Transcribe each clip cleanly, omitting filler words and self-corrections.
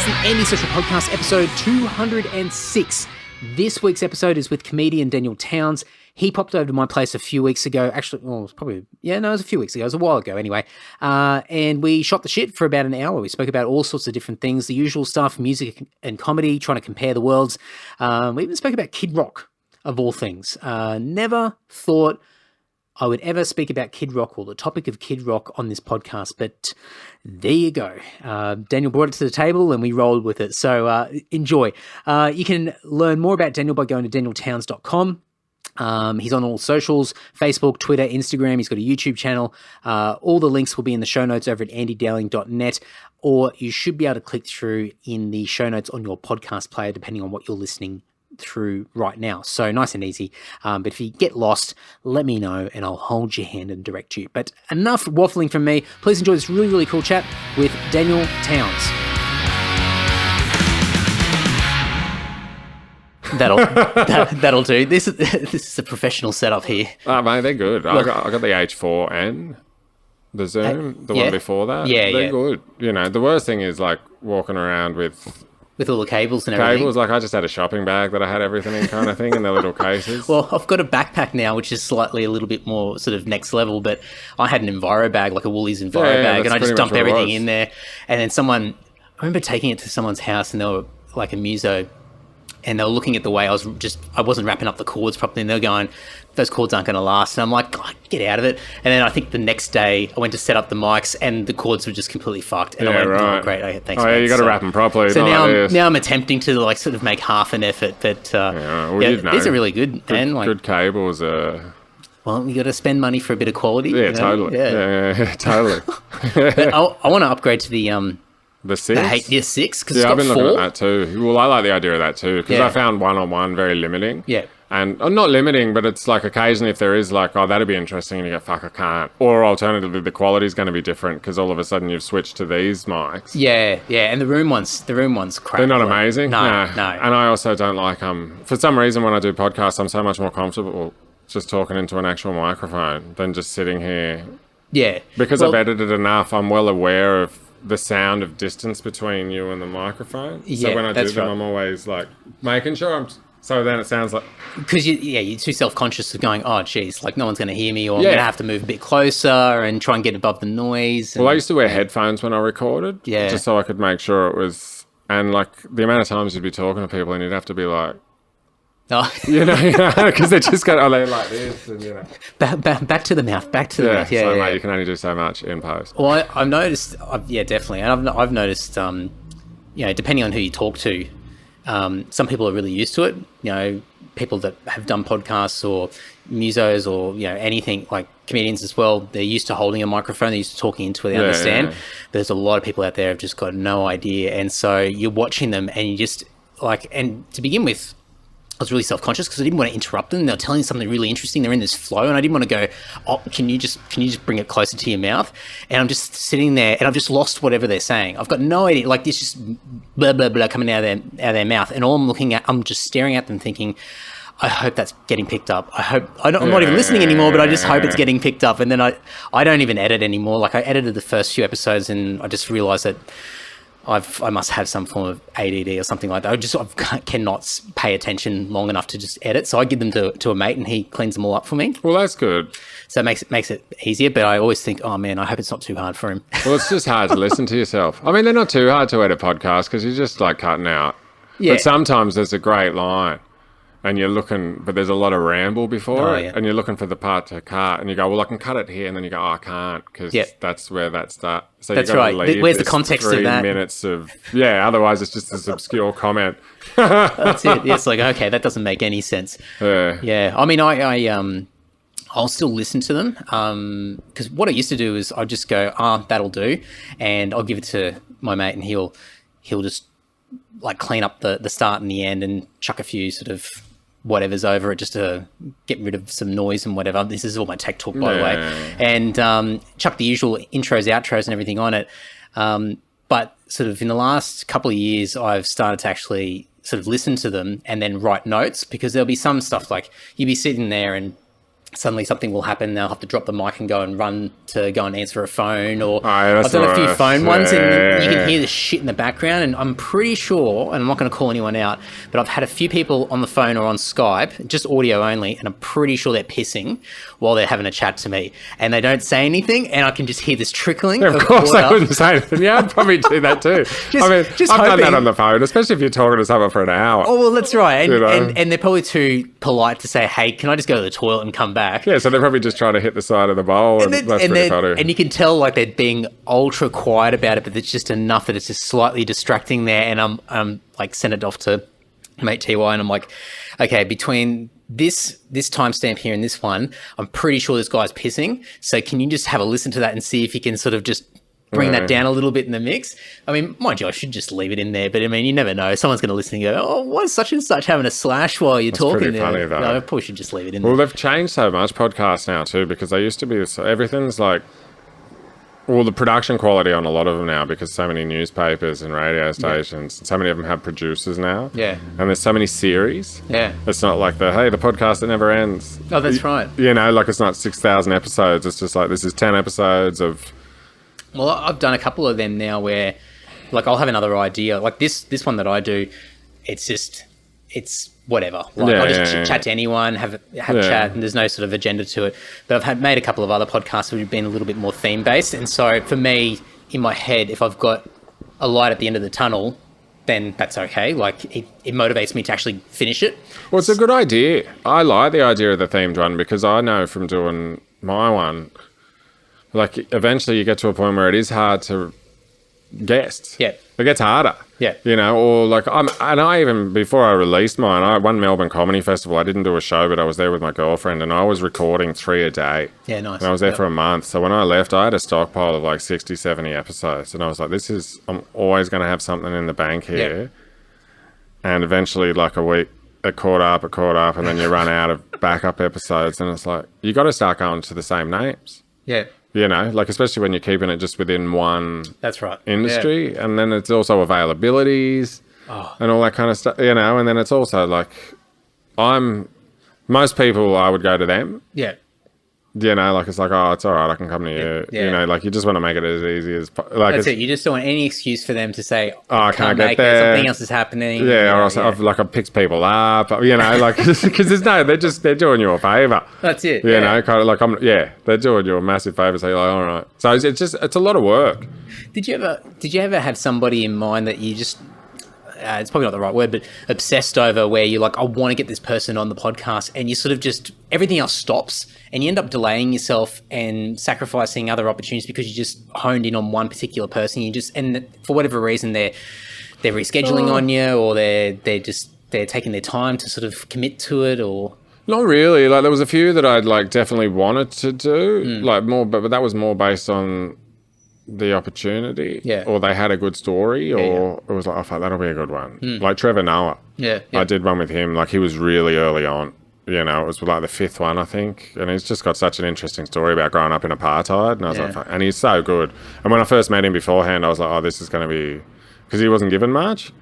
It's the Andy Social Podcast, episode 206. This week's episode is with comedian Daniel Towns. He popped over to my place a few weeks ago. Actually, well, it was probably, it was a few weeks ago. It was a while ago anyway. And we shot the shit for about an hour. We spoke about all sorts of different things, the usual stuff, music and comedy, trying to compare the worlds. We even spoke about Kid Rock, of all things. Never thought I would ever speak about Kid Rock or the topic of Kid Rock on this podcast, but there you go. Daniel brought it to the table and we rolled with it. So enjoy. You can learn more about Daniel by going to danieltowns.com. He's on all socials, Facebook, Twitter, Instagram. He's got a YouTube channel. All the links will be in the show notes over at andydowling.net, or you should be able to click through in the show notes on your podcast player, depending on what you're listening through right now. So nice and easy. But if you get lost, let me know and I'll hold your hand and direct you. But enough waffling from me. Please enjoy this really, really cool chat with Daniel Towns. That'll do. This is a professional setup here. Oh, mate, they're good. Look, I got the H4N, the Zoom, the one before that. Yeah, they're good. You know, the worst thing is like walking around with all the cables and everything. Like I just had a shopping bag that I had everything in kind of thing in their little cases. Well, I've got a backpack now, which is slightly a little bit more sort of next level, but I had an Enviro bag, like a Woolies Enviro bag, and I just dumped everything in there. And then I remember taking it to someone's house and they were like a muso, and they were looking at the way I wasn't wrapping up the cords properly, and they were going, those cords aren't going to last. And I'm like, God, get out of it. And then I think the next day I went to set up the mics and the cords were just completely fucked. And I went, right. Oh, great. Thanks, Oh, yeah, you got to wrap them properly. So now I'm attempting to like sort of make half an effort, but these are really good. Good cables. Well, you got to spend money for a bit of quality. Yeah, totally. Yeah, totally. But I want to upgrade to the 6? The 6, because it's got I've been 4. looking at that too. Well, I like the idea of that too, because I found one-on-one very limiting. Yeah. And not limiting, but it's like occasionally if there is like, oh, that'd be interesting, and you go, fuck, I can't. Or alternatively, the quality's going to be different because all of a sudden you've switched to these mics. Yeah. And the room one's crap. They're not amazing. No. And I also don't like for some reason when I do podcasts, I'm so much more comfortable just talking into an actual microphone than just sitting here. Yeah. Because I've edited enough, I'm well aware of the sound of distance between you and the microphone. Yeah, so when I do them, I'm always like making sure so then it sounds like... Because you're too self-conscious of going, oh, geez, like no one's going to hear me, or I'm going to have to move a bit closer and try and get above the noise. Well, I used to wear headphones when I recorded, just so I could make sure it was... And like the amount of times you'd be talking to people and you'd have to be like... Oh. Because they just go, they're like this, and back to the mouth, mouth. Yeah, mate, you can only do so much in post. Well, I've noticed, definitely, and I've noticed, depending on who you talk to, some people are really used to it. You know, people that have done podcasts or musos or anything, like comedians as well. They're used to holding a microphone. They're used to talking into it. They understand. Yeah. There's a lot of people out there who've just got no idea, and so you're watching them, and you just and to begin with, I was really self-conscious because I didn't want to interrupt them. They were telling something really interesting. They're in this flow, and I didn't want to go, oh, can you just bring it closer to your mouth? And I'm just sitting there, and I've just lost whatever they're saying. I've got no idea. Like, it's just blah, blah, blah coming out of their mouth. And all I'm just staring at them thinking, I hope that's getting picked up. I'm not even listening anymore, but I just hope it's getting picked up. And then I don't even edit anymore. Like, I edited the first few episodes, and I just realized that I must have some form of ADD or something like that. I cannot pay attention long enough to just edit. So I give them to a mate and he cleans them all up for me. Well, that's good. So it makes it easier. But I always think, oh man, I hope it's not too hard for him. Well, it's just hard to listen to yourself. I mean, they're not too hard to edit podcasts because you're just like cutting out. Yeah. But sometimes there's a great line and you're looking, but there's a lot of ramble before it, and you're looking for the part to cut, and you go, well, I can cut it here, and then you go, oh, I can't, because that's where that starts. So that's right. Where's the context of that? 3 minutes of, otherwise it's just this obscure comment. That's it. It's like, okay, that doesn't make any sense. Yeah. I mean, I'll still listen to them, because what I used to do is I'd just go, that'll do, and I'll give it to my mate, and he'll just like clean up the start and the end and chuck a few sort of whatever's over it just to get rid of some noise and whatever. This is all my tech talk, by the way. And chuck the usual intros, outros and everything on it. But sort of in the last couple of years, I've started to actually sort of listen to them and then write notes, because there'll be some stuff like you'll be sitting there and suddenly something will happen. They'll have to drop the mic and go and run to go and answer a phone. Or that's I've done a few worse. phone ones, and you can hear the shit in the background. And I'm pretty sure, and I'm not going to call anyone out, but I've had a few people on the phone or on Skype, just audio only, and I'm pretty sure they're pissing while they're having a chat to me, and they don't say anything, and I can just hear this trickling. Of course, I wouldn't say anything. Yeah, I'd probably do that too. I've done that on the phone, especially if you're talking to someone for an hour. Oh, well, that's right. And they're probably too polite to say, hey, can I just go to the toilet and come back? Yeah, so they're probably just trying to hit the side of the bowl, and that's pretty funny. And you can tell like they're being ultra quiet about it, but it's just enough that it's just slightly distracting there. And I'm like sent it off to mate TY, and I'm like, okay, between this timestamp here and this one, I'm pretty sure this guy's pissing. So can you just have a listen to that and see if you can sort of just bring that down a little bit in the mix? I mean, mind you, I should just leave it in there, but I mean, you never know. Someone's going to listen and go, oh, why is such and such having a slash while you're talking? Pretty funny, though. No, I probably should just leave it in there. Well, they've changed so much podcasts now too, because they used to be everything's like, well, the production quality on a lot of them now, because so many newspapers and radio stations, and so many of them have producers now. Yeah. And there's so many series. Yeah. It's not like the podcast that never ends. Oh, that's right. You know, like it's not 6,000 episodes. It's just like, this is 10 episodes of... Well, I've done a couple of them now where, like, I'll have another idea. Like this one that I do, it's whatever. Like, I just chat to anyone, have chat, and there's no sort of agenda to it. But I've made a couple of other podcasts which have been a little bit more theme-based. And so for me, in my head, if I've got a light at the end of the tunnel, then that's okay. Like, it motivates me to actually finish it. Well, it's a good idea. I like the idea of the themed one, because I know from doing my one... Like, eventually you get to a point where it is hard to guess. Yeah. It gets harder. Yeah. You know, or like, before I released mine, I won Melbourne Comedy Festival. I didn't do a show, but I was there with my girlfriend, and I was recording 3 a day. Yeah, nice. And I was there for a month. So when I left, I had a stockpile of like 60, 70 episodes. And I was like, I'm always going to have something in the bank here. Yeah. And eventually, like a week, it caught up, and then you run out of backup episodes. And it's like, you got to start going to the same names. Yeah. You know, like, especially when you're keeping it just within one industry. Yeah. And then it's also availabilities and all that kind of stuff, you know. And then it's also like, most people, I would go to them. Yeah. You know, like, it's like, oh, it's all right, I can come to you. Yeah. You know, like, you just want to make it as easy as... Like, that's it. You just don't want any excuse for them to say, oh, I can't get there. Something else is happening. Yeah, or also, I've picked people up, you know, like, because they're doing you a favour. That's it. You know, kind of like, they're doing you a massive favour, so you're like, all right. So it's a lot of work. Did you ever have somebody in mind that you just... it's probably not the right word, but obsessed over, where you're like, I want to get this person on the podcast, and you sort of just, everything else stops, and you end up delaying yourself and sacrificing other opportunities because you just honed in on one particular person. And for whatever reason, they're rescheduling on you, or they're taking their time to sort of commit to it, or... Not really. Like, there was a few that I'd like definitely wanted to do, like more, but that was more based on the opportunity, or they had a good story, or it was like, oh fuck, that'll be a good one. Like Trevor Noah, I did one with him. Like, he was really early on, you know, it was like the 5th one, I think, and he's just got such an interesting story about growing up in apartheid, and I was like, fuck, and he's so good. And when I first met him beforehand, I was like, oh, this is going to be, because he wasn't given much.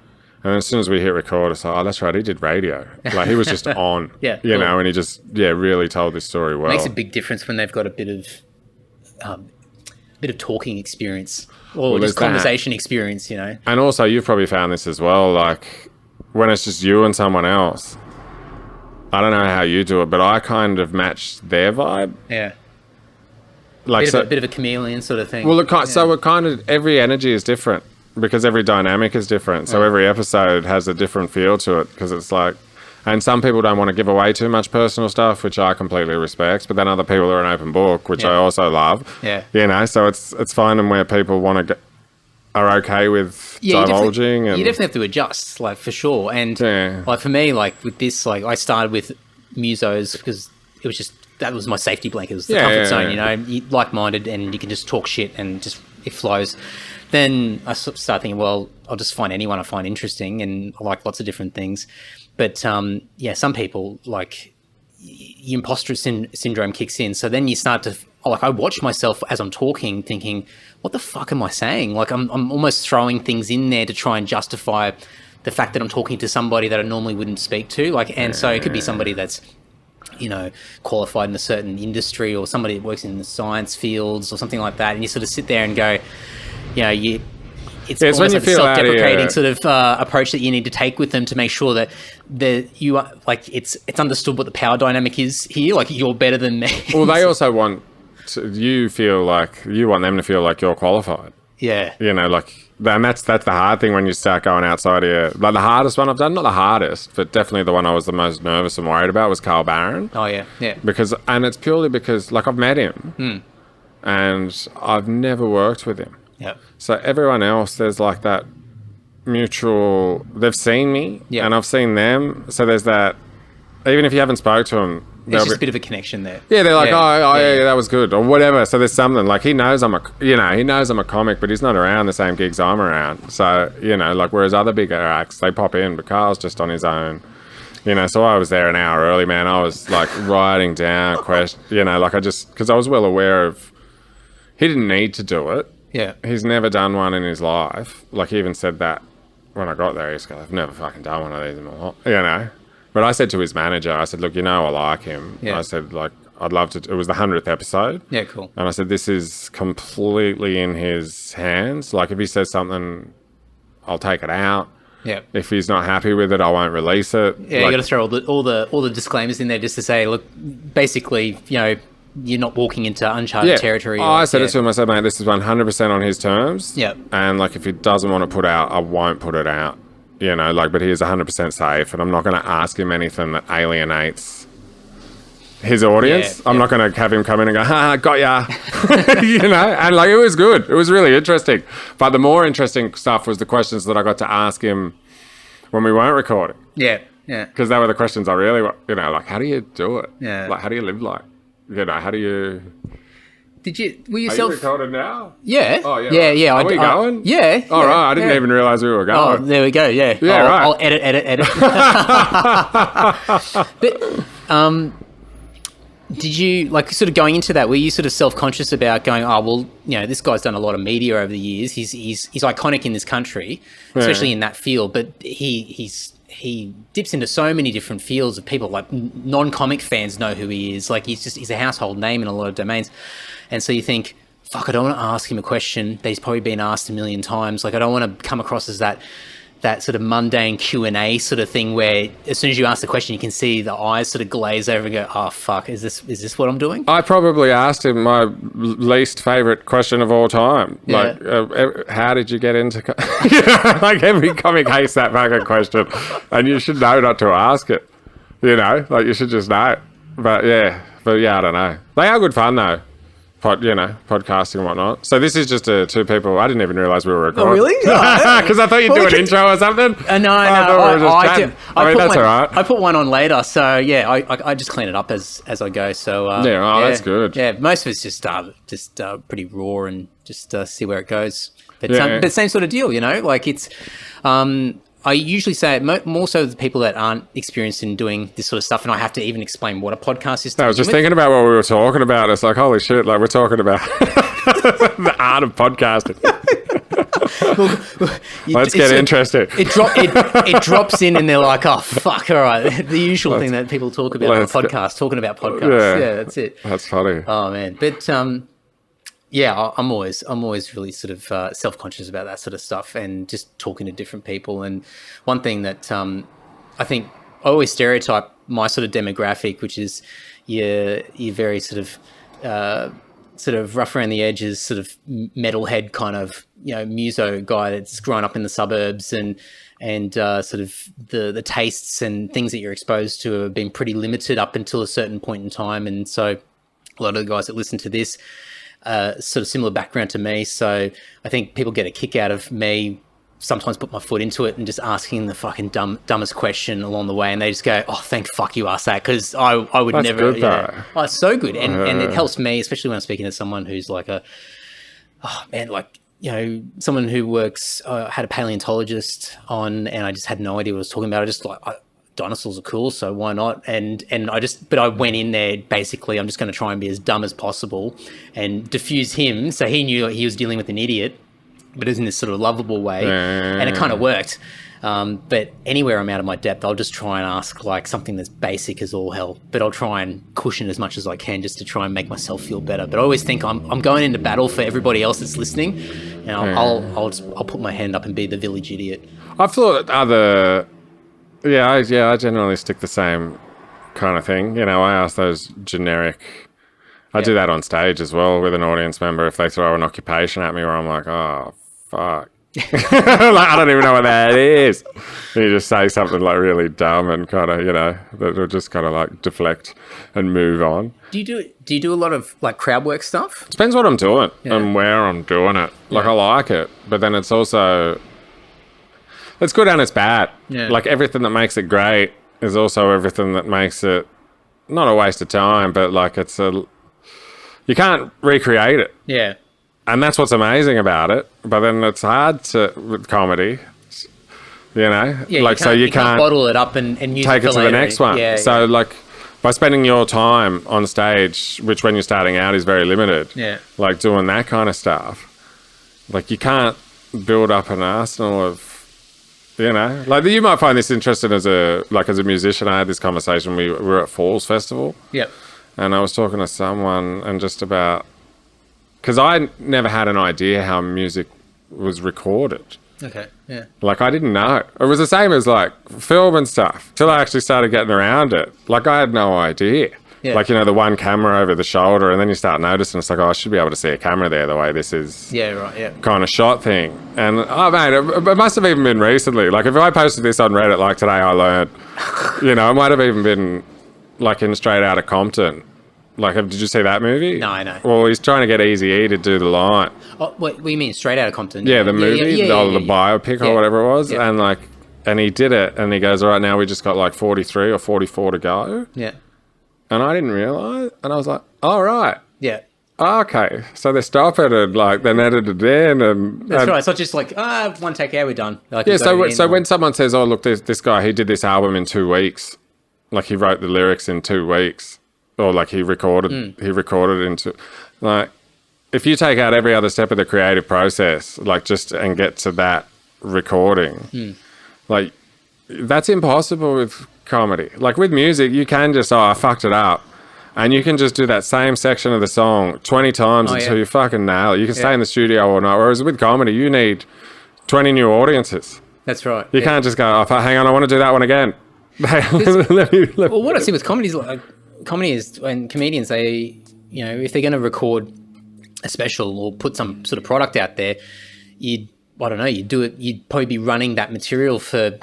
And as soon as we hit record, it's like, oh, that's right, he did radio. Like, he was just on, you know, and he just, really told this story well. It makes a big difference when they've got a bit of talking experience, or just conversation experience, you know. And also, you've probably found this as well, like, when it's just you and someone else, I don't know how you do it, but I kind of match their vibe. Yeah. Like, a bit of a chameleon sort of thing. Well, so it kind of, every energy is different, because every dynamic is different. So every episode has a different feel to it, because it's like, and some people don't want to give away too much personal stuff, which I completely respect. But then other people are an open book, which I also love. Yeah. You know, so it's finding where people are okay with divulging. You definitely have to adjust, like, for sure. And like, for me, like, with this, like, I started with musos because it was just, that was my safety blanket. It was the comfort zone, you know, like-minded, and you can just talk shit and just, it flows. Then I started thinking, well, I'll just find anyone I find interesting, and I like lots of different things. But, some people, like, imposter syndrome kicks in. So then you start to, like, I watch myself as I'm talking thinking, what the fuck am I saying? Like, I'm almost throwing things in there to try and justify the fact that I'm talking to somebody that I normally wouldn't speak to. Like, and so it could be somebody that's qualified in a certain industry, or somebody that works in the science fields or something like that, and you sort of sit there and go, it's almost when you like a feel self-deprecating sort of approach that you need to take with them to make sure that you are like it's understood what the power dynamic is here. Like, you're better than me. Well, they also want you want them to feel like you're qualified. Yeah. And that's the hard thing when you start going outside here. Like, the hardest one I've done, not the hardest, but definitely the one I was the most nervous and worried about was Carl Barron. Oh yeah, yeah. And it's purely because, like, I've met him, and I've never worked with him. Yeah. So everyone else, there's like that mutual. They've seen me, and I've seen them. So there's that. Even if you haven't spoke to them, there's just a bit of a connection there. Yeah, they're like, yeah, that was good, or whatever. So there's something like he knows I'm a comic, but he's not around the same gigs I'm around. So like, whereas other bigger acts, they pop in, but Carl's just on his own. So I was there an hour early, man. I was like writing down questions. Because I was well aware of he didn't need to do it. Yeah. He's never done one in his life. Like, he even said that when I got there. He's like, I've never fucking done one of these in my life, But I said to his manager, I said, look, I like him. Yeah. I said, like, I'd love to. It was the 100th episode. Yeah, cool. And I said, this is completely in his hands. Like, if he says something, I'll take it out. Yeah. If he's not happy with it, I won't release it. Yeah, you got to throw all the disclaimers in there just to say, look, basically, you're not walking into uncharted territory. I said it to him. I said, mate, this is 100% on his terms. Yeah. And, like, if he doesn't want to put out, I won't put it out. But he is 100% safe, and I'm not going to ask him anything that alienates his audience. I'm not going to have him come in and go, got ya. And, like, it was good. It was really interesting. But the more interesting stuff was the questions that I got to ask him when we weren't recording. Yeah, yeah. Because they were the questions I really, like, how do you do it? Yeah. Like, how do you live like? How do you... Were you self... Are you recorded now? Yeah. Oh, yeah. Yeah. Are we going? Yeah. All right. I didn't even realise we were going. Oh, there we go. Yeah. Yeah, right. I'll edit. But, did you, like, sort of going into that, were you sort of self-conscious about going, this guy's done a lot of media over the years. He's iconic in this country, especially in that field, but he dips into so many different fields of people, like non-comic fans know who he is. Like, he's a household name in a lot of domains. And so you think, fuck, I don't want to ask him a question that he's probably been asked a million times. Like, I don't want to come across as that sort of mundane Q&A sort of thing where as soon as you ask the question, you can see the eyes sort of glaze over and go, oh, fuck, is this what I'm doing? I probably asked him my least favourite question of all time. Yeah. Like, how did you get into... like, every comic hates that fucking question. And you should know not to ask it. Like, you should just know. But yeah, I don't know. They are good fun, though. Podcasting and whatnot. So this is just two people. I didn't even realise we were recording. Oh, really? Because I thought you'd do an intro or something. No. I that's all right. I put one on later, so yeah, I just clean it up as I go. So that's good. Yeah, most of it's just pretty raw and just see where it goes. But same sort of deal, like it's. I usually say it more so to the people that aren't experienced in doing this sort of stuff, and I have to even explain what a podcast is. I was just thinking about what we were talking about. It's like, holy shit, like we're talking about the art of podcasting. Let's get interested. It drops in and they're like, oh, fuck, all right. The usual thing that people talk about on a podcast, talking about podcasts. Yeah, that's it. That's funny. Oh, man. But... yeah, I'm always really sort of self-conscious about that sort of stuff and just talking to different people. And one thing that I think I always stereotype my sort of demographic, which is you're very sort of rough around the edges, sort of metalhead kind of muso guy that's grown up in the suburbs and sort of the tastes and things that you're exposed to have been pretty limited up until a certain point in time. And so a lot of the guys that listen to this. Sort of similar background to me, so I think people get a kick out of me sometimes put my foot into it and just asking the fucking dumbest question along the way, and they just go, oh, thank fuck you asked that, because I would That's never. Good, though. Oh, it's so good, and it helps me, especially when I'm speaking to someone who's like someone who works. I had a paleontologist on, and I just had no idea what I was talking about. I just dinosaurs are cool, so why not? And I went in there basically, I'm just going to try and be as dumb as possible and diffuse him, so he knew he was dealing with an idiot, but it was in this sort of lovable way, and it kind of worked. But anywhere I'm out of my depth, I'll just try and ask like something that's basic as all hell, but I'll try and cushion as much as I can just to try and make myself feel better. But I always think I'm going into battle for everybody else that's listening, and I'll put my hand up and be the village idiot. I've thought I generally stick the same kind of thing. You know, I ask those generic. I do that on stage as well with an audience member if they throw an occupation at me where I'm like, oh fuck. Like, I don't even know what that is. And you just say something like really dumb and kind of, you know, that'll just kind of like deflect and move on. Do Depends what I'm doing and where I'm doing it. Like I like it, but then it's also, it's good and it's bad. Yeah. Like everything that makes it great is also everything that makes it not a waste of time, but like you can't recreate it. Yeah. And that's what's amazing about it. But then it's hard with comedy, you know? Yeah, like, you can't bottle it up and use take it to the next one. Yeah, so, like, by spending your time on stage, which when you're starting out is very limited, like doing that kind of stuff, like, you can't build up an arsenal of, you know? Like, you might find this interesting as a musician. I had this conversation. We were at Falls Festival. Yep. And I was talking to someone and just about... Because I never had an idea how music was recorded. Okay, yeah. Like, I didn't know. It was the same as, like, film and stuff. Till I actually started getting around it. Like, I had no idea. Yeah. Like, you know, the one camera over the shoulder, and then you start noticing, it's like, oh, I should be able to see a camera there the way this is kind of shot thing. And, oh, man, it must have even been recently. Like, if I posted this on Reddit, like, today I learned, you know, it might have even been, like, in Straight Outta Compton. Like, did you see that movie? No, I know. Well, he's trying to get Eazy-E to do the line. Oh, what do you mean, Straight Outta Compton? Yeah, the movie, the biopic or whatever it was. Yeah. And he did it, and he goes, all right, now we just got like 43 or 44 to go. Yeah. And I didn't realise, and I was like, all right. Yeah. Okay, so they stop it and like then edit it in, and that's right. It's not just like one take, we're done. Like, yeah. So when someone says, oh look, this guy, he did this album in 2 weeks, like he wrote the lyrics in 2 weeks. Or like he recorded into, like, if you take out every other step of the creative process, like and get to that recording, like that's impossible with comedy. Like with music, you can just, I fucked it up, and you can just do that same section of the song 20 times until you fucking nail it. You can stay in the studio all night. Whereas with comedy, you need 20 new audiences. That's right. You can't just go, oh, hang on, I want to do that one again. Well, what I see with comedy is like, comedy is when comedians, they, you know, if they're going to record a special or put some sort of product out there, you'd probably be running that material for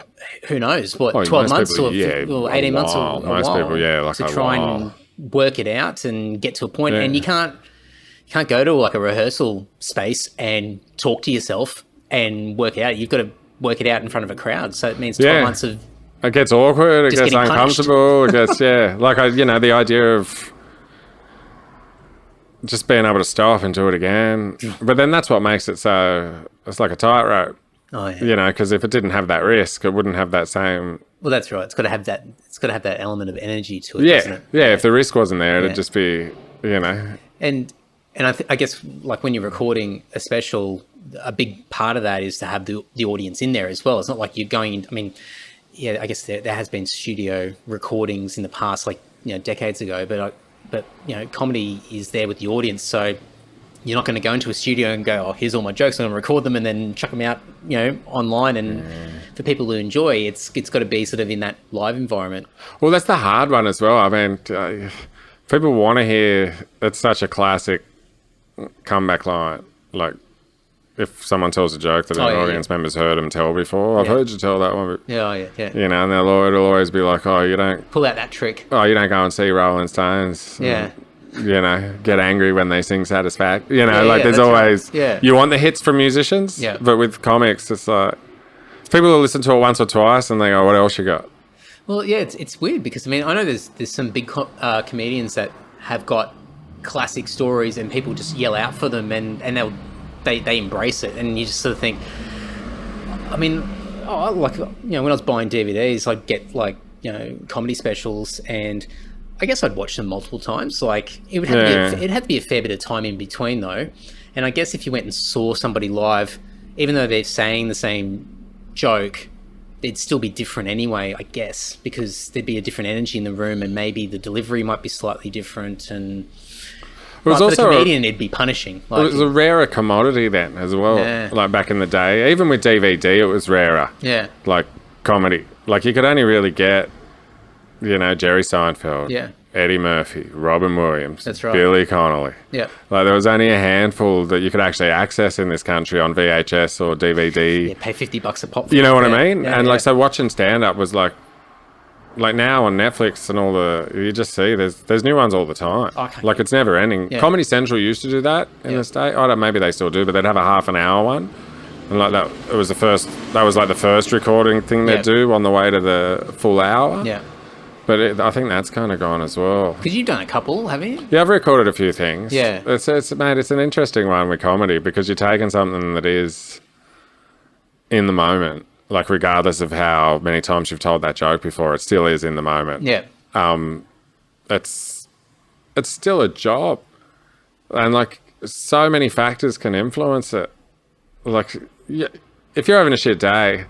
who knows what, 12 months or 18 months or a while, like to try and work it out and get to a point. And you can't go to like a rehearsal space and talk to yourself and work it out. You've got to work it out in front of a crowd. So it means 12 months of... It gets awkward, it gets uncomfortable, it gets, like, the idea of just being able to stop and do it again. But then that's what makes it so, it's like a tightrope. Oh, yeah. You know, because if it didn't have that risk, it wouldn't have that same... Well, that's right. It's got to have that element of energy to it, doesn't it? Yeah, if the risk wasn't there, it'd just be, you know... And I guess, like, when you're recording a special, a big part of that is to have the audience in there as well. It's not like you're going... I mean... Yeah, I guess there has been studio recordings in the past, like, you know, decades ago, but you know, comedy is there with the audience, so you're not going to go into a studio and go, oh, here's all my jokes, I'm going to record them and then chuck them out, you know, online, and for people to enjoy, it's got to be sort of in that live environment. Well, that's the hard one as well. I mean, people want to hear, it's such a classic comeback line, like, if someone tells a joke that an audience member's heard them tell before, I've heard you tell that one. But, you know, and it'll always be like, oh, you don't... Pull out that trick. Oh, you don't go and see Rolling Stones. Yeah. And, you know, get angry when they sing Satisfaction. You know, there's always... Right. Yeah. You want the hits from musicians, but with comics, it's like... People will listen to it once or twice and they go, what else you got? Well, yeah, it's weird because, I mean, I know there's some big comedians that have got classic stories and people just yell out for them and they embrace it, and you just sort of think, I mean, like, you know, when I was buying DVDs, I'd get, like, you know, comedy specials, and I guess I'd watch them multiple times. Like, it would have it'd have to be a fair bit of time in between though. And I guess if you went and saw somebody live, even though they're saying the same joke, it'd still be different anyway, I guess, because there'd be a different energy in the room, and maybe the delivery might be slightly different. And it was for also the comedian, it'd be punishing. It was a rarer commodity then as well. Yeah. Like back in the day, even with DVD, it was rarer. Yeah. Like comedy, like you could only really get, Jerry Seinfeld. Yeah. Eddie Murphy, Robin Williams, That's right. Billy Connolly. Yeah. Like there was only a handful that you could actually access in this country on VHS or DVD. Yeah, pay $50 a pop. You know what I mean? Yeah, and so watching stand-up was like now on Netflix and all you just see there's new ones all the time. Okay. Like it's never ending. Yeah. Comedy Central used to do that in the state. I don't, maybe they still do, but they'd have a half an hour one. And like that, that was like the first recording thing they'd do on the way to the full hour. Yeah. But I think that's kind of gone as well. Because you've done a couple, haven't you? Yeah, I've recorded a few things. Yeah. It's an interesting one with comedy because you're taking something that is in the moment, like regardless of how many times you've told that joke before, it still is in the moment. Yeah. It's still a job. And like so many factors can influence it. Like if you're having a shit day,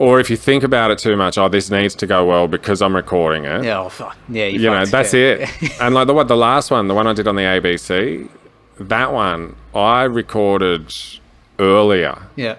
or if you think about it too much, this needs to go well because I'm recording it. Yeah, fuck. Yeah, that's it. And like the last one, the one I did on the ABC, that one I recorded earlier. Yeah.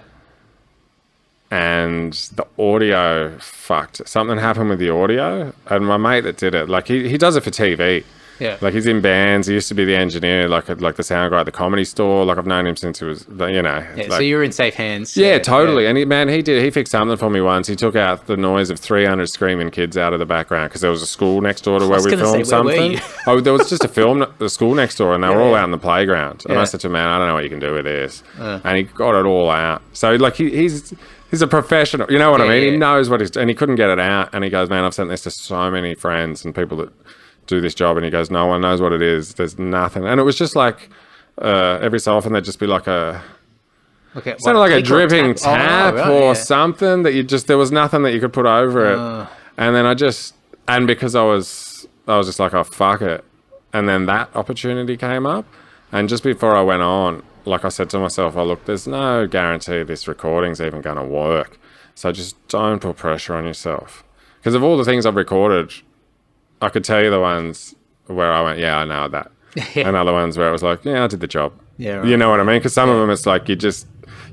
And the audio fucked. Something happened with the audio, and my mate that did it, like he does it for TV. Yeah. Like he's in bands. He used to be the engineer, like the sound guy at the Comedy Store. Like I've known him since he was, Yeah, like, so you're in safe hands. Yeah, totally. Yeah. And he fixed something for me once. He took out the noise of 300 screaming kids out of the background because there was a school next door to where we filmed something. There was just a school next door, and they were all out in the playground. And I said to him, man, I don't know what you can do with this. And he got it all out. So like he's a professional. You know what I mean? Yeah. He knows what and he couldn't get it out. And he goes, man, I've sent this to so many friends and people that do this job, and he goes, no one knows what it is. There's nothing. And it was just like every so often there'd just be like a sounded like a dripping tap or something that there was nothing that you could put over it. And then because I was just like, oh fuck it. And then that opportunity came up, and just before I went on, like I said to myself, look, there's no guarantee this recording's even going to work, so just don't put pressure on yourself. Because of all the things I've recorded, I could tell you the ones where I went, yeah, I know that. And other ones where it was like, yeah, I did the job. Yeah, right. You know what I mean? Because some of them, it's like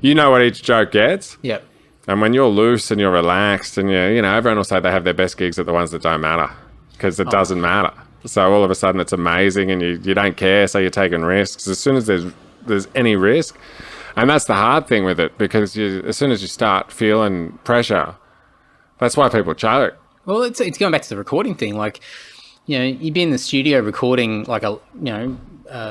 you know what each joke gets. Yep. And when you're loose and you're relaxed and everyone will say they have their best gigs at the ones that don't matter because it doesn't matter. So all of a sudden it's amazing and you don't care, so you're taking risks. As soon as there's any risk, and that's the hard thing with it, because as soon as you start feeling pressure, that's why people choke. Well, it's going back to the recording thing. Like, you'd be in the studio recording like a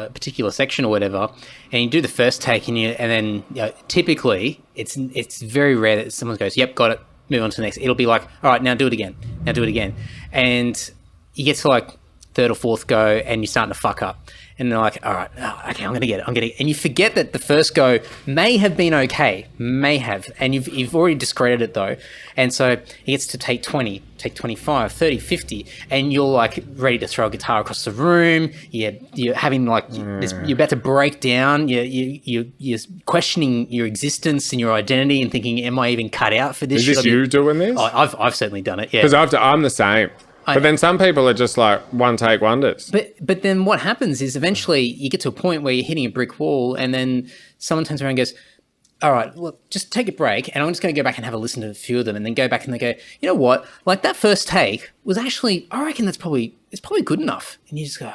particular section or whatever, and you do the first take, and then typically it's very rare that someone goes, "Yep, got it, move on to the next." It'll be like, "All right, now do it again, and you get to like third or fourth go, and you're starting to fuck up. And they're like, all right, okay, I'm going to get it. And you forget that the first go may have been okay, and you've already discredited it though. And so it gets to take 20, take 25, 30, 50, and you're like ready to throw a guitar across the room. You're having like, you're about to break down. You're questioning your existence and your identity and thinking, am I even cut out for this? Is this you doing this? Oh, I've certainly done it, yeah. Because I'm the same. But then some people are just like one take wonders. But then what happens is eventually you get to a point where you're hitting a brick wall, and then someone turns around and goes, all right, look, just take a break, and I'm just going to go back and have a listen to a few of them, and then go back and they go, you know what? Like that first take was actually, I reckon it's probably good enough. And you just go,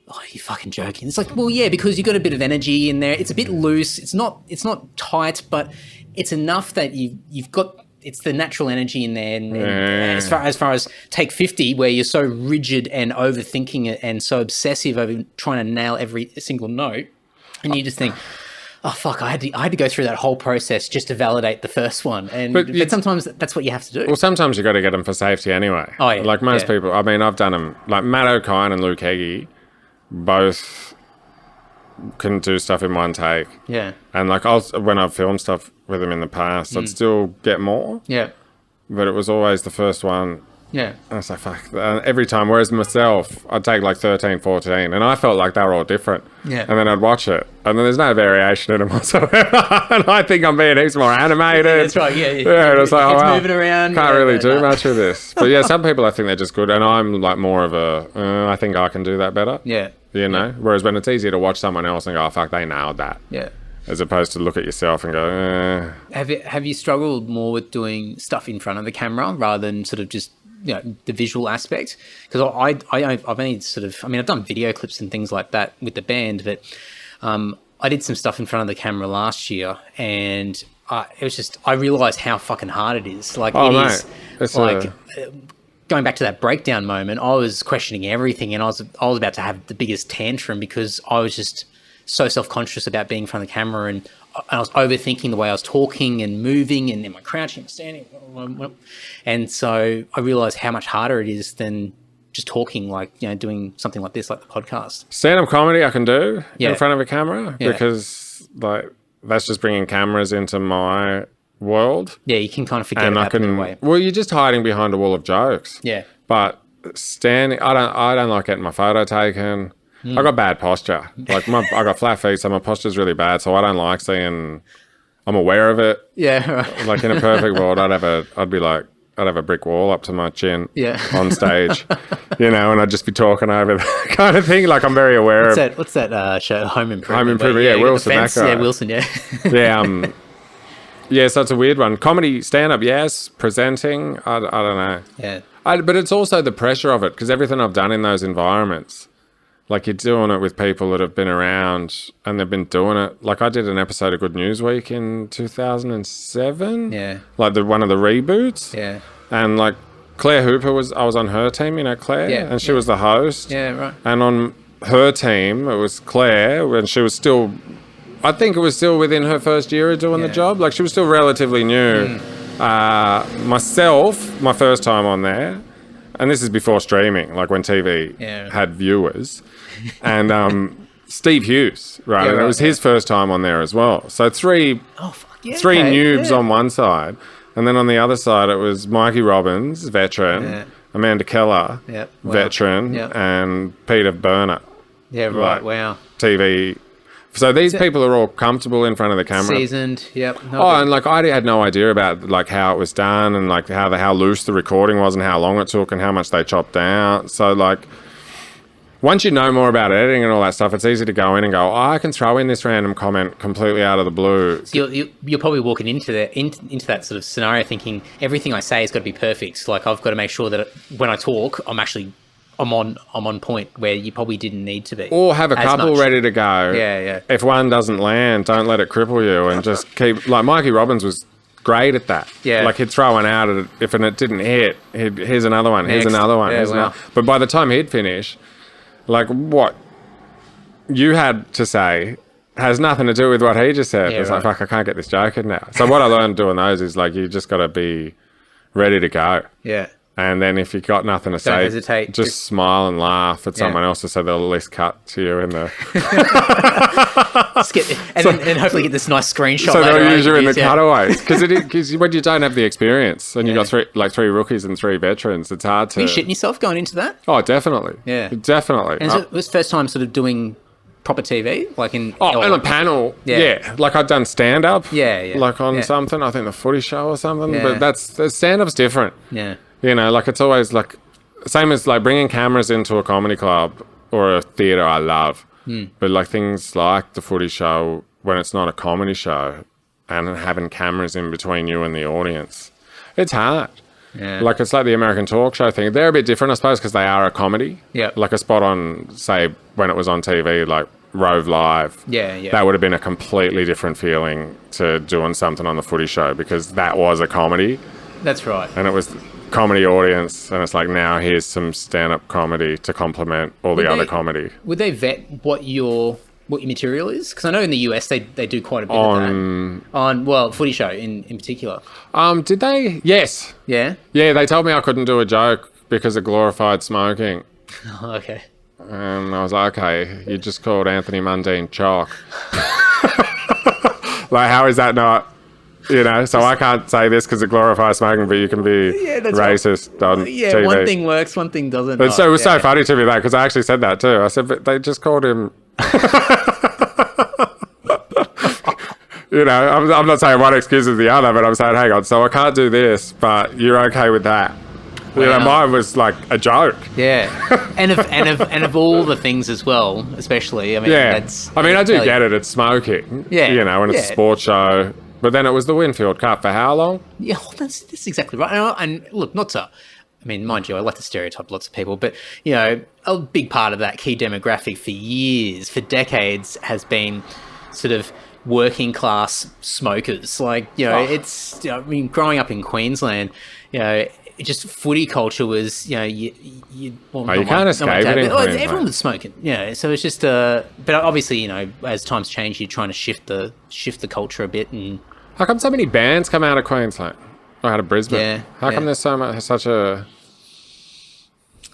oh, you're fucking joking. It's like, well, yeah, because you've got a bit of energy in there. It's a bit loose. It's not tight, but it's enough that you've got. It's the natural energy in there. And as far as take 50, where you're so rigid and overthinking it and so obsessive over trying to nail every single note, and you just think, oh fuck, I had to go through that whole process just to validate the first one. But sometimes that's what you have to do. Well, sometimes you got to get them for safety anyway. Oh yeah. Like most people, I mean, I've done them. Like Matt O'Kine and Luke Heggie, both can do stuff in one take. Yeah. And like when I've filmed stuff with them in the past, I'd still get more. Yeah. But it was always the first one Yeah. I was like, fuck. Every time, whereas myself, I'd take like 13, 14, and I felt like they were all different. Yeah. And then I'd watch it, and then there's no variation in them whatsoever. And I think I'm being heaps more animated. Yeah, that's right, yeah. Yeah, it's like, it's moving around. Can't really do much of this. But yeah, some people, I think they're just good, and I'm like more of a, I think I can do that better. Yeah. You know? Whereas when it's easier to watch someone else and go, oh, fuck, they nailed that. Yeah. As opposed to look at yourself and go, Have you struggled more with doing stuff in front of the camera rather than sort of just, you know, the visual aspect? Because I've only sort of, I mean, I've done video clips and things like that with the band, but I did some stuff in front of the camera last year, and it was just, I realised how fucking hard it is. Like, it's like, going back to that breakdown moment, I was questioning everything, and I was about to have the biggest tantrum because I was just so self-conscious about being in front of the camera, and I was overthinking the way I was talking and moving, and am I crouching, standing? And so I realised how much harder it is than just talking, like, you know, doing something like this, like the podcast. Stand-up comedy I can do in front of a camera because, like, that's just bringing cameras into my world. Yeah, you can kind of forget about it in a way. Well, you're just hiding behind a wall of jokes. Yeah. But standing, I don't like getting my photo taken. I got bad posture. Like I got flat feet, so my posture's really bad. So I don't like seeing. I'm aware of it. Yeah. Right. Like in a perfect world, I'd have a brick wall up to my chin. Yeah. On stage, you know, and I'd just be talking over that kind of thing. Like I'm very aware of. What's that show? Home Improvement. Home Improvement. Yeah, Wilson. That guy. Yeah, Wilson. Yeah. Yeah. Yeah. So it's a weird one. Comedy, stand up, yes. Presenting, I don't know. Yeah. But it's also the pressure of it because everything I've done in those environments. Like you're doing it with people that have been around and they've been doing it. Like I did an episode of Good News Week in 2007. Yeah. Like one of the reboots. Yeah. And like Claire Hooper I was on her team, you know, Claire? Yeah. And she was the host. Yeah, right. And on her team, it was Claire, and she was still, I think it was still within her first year of doing the job. Like she was still relatively new. Myself, my first time on there, and this is before streaming, like when TV had viewers. And Steve Hughes, right? And it was his first time on there as well. So three noobs on one side. And then on the other side, it was Mikey Robbins, veteran, Amanda Keller, veteran, and Peter Burnett. Yeah, right. Like, wow. TV. So these people are all comfortable in front of the camera. Seasoned, yep. And like I had no idea about like how it was done and like how loose the recording was and how long it took and how much they chopped out. So like once you know more about editing and all that stuff, it's easy to go in and go, I can throw in this random comment completely out of the blue. So you're probably walking into that sort of scenario thinking everything I say has got to be perfect. Like I've got to make sure that when I talk, I'm on point where you probably didn't need to be. Or have a couple ready to go. Yeah. If one doesn't land, don't let it cripple you and just keep... Like Mikey Robbins was great at that. Yeah. Like he'd throw one out if it didn't hit, here's another one, here's another one. Yeah, But by the time he'd finish, like what you had to say has nothing to do with what he just said. It's like, fuck, I can't get this joke in now. So what I learned doing those is like you just got to be ready to go. Yeah. And then if you've got nothing to say, hesitate. Just smile and laugh at someone else so they'll at least cut to you in the... and hopefully get this nice screenshot. So they'll use you in the cutaways. Because when you don't have the experience and you've got three rookies and three veterans, it's hard to... Are you shitting yourself going into that? Oh, definitely. Yeah. Definitely. And it was first time sort of doing proper TV? Like in... on a panel. Yeah. Like I'd done stand-up. Yeah. Like on something, I think the Footy Show or something. Yeah. But stand-up's different. Yeah. You know, like it's always like, same as like bringing cameras into a comedy club or a theatre I love. But like things like the Footy Show, when it's not a comedy show and having cameras in between you and the audience, it's hard. Yeah. Like it's like the American talk show thing. They're a bit different, I suppose, because they are a comedy. Yeah. Like a spot on, say, when it was on TV, like Rove Live. Yeah. That would have been a completely different feeling to doing something on the Footy Show because that was a comedy. That's right. And it was comedy audience, and it's like, now here's some stand-up comedy to complement all the other comedy. Would they vet what your material is? Because I know in the US they do quite a bit of that. On Footy Show in particular. Did they? Yes. Yeah? Yeah, they told me I couldn't do a joke because it glorified smoking. Oh, okay. And I was like, okay, you just called Anthony Mundine chalk. Like, how is that not You know, so I can't say this because it glorifies smoking, but you can be racist on TV. One thing works, one thing doesn't. But so it was so funny to me that because I actually said that too. I said, but they just called him. You know, I'm not saying one excuses the other, but I'm saying, hang on, so I can't do this, but you're okay with that. Wow. You know, mine was like a joke. Yeah, and of all the things as well, especially. I mean, I do get it. It's smoking. Yeah, you know, and it's a sports show. But then it was the Winfield Cup for how long? Yeah, well, that's exactly right. And look, not to. I mean, mind you, I like to stereotype lots of people, but, you know, a big part of that key demographic for years, for decades, has been sort of working class smokers. Like, you know, it's, you know, I mean, growing up in Queensland, you know, just footy culture was, you know, you can't escape it in Queensland. Everyone was smoking, you know, so it's just, but obviously, you know, as times change, you're trying to shift the culture a bit. And how come so many bands come out of Queensland? Or out of Brisbane? Yeah. How come there's such a...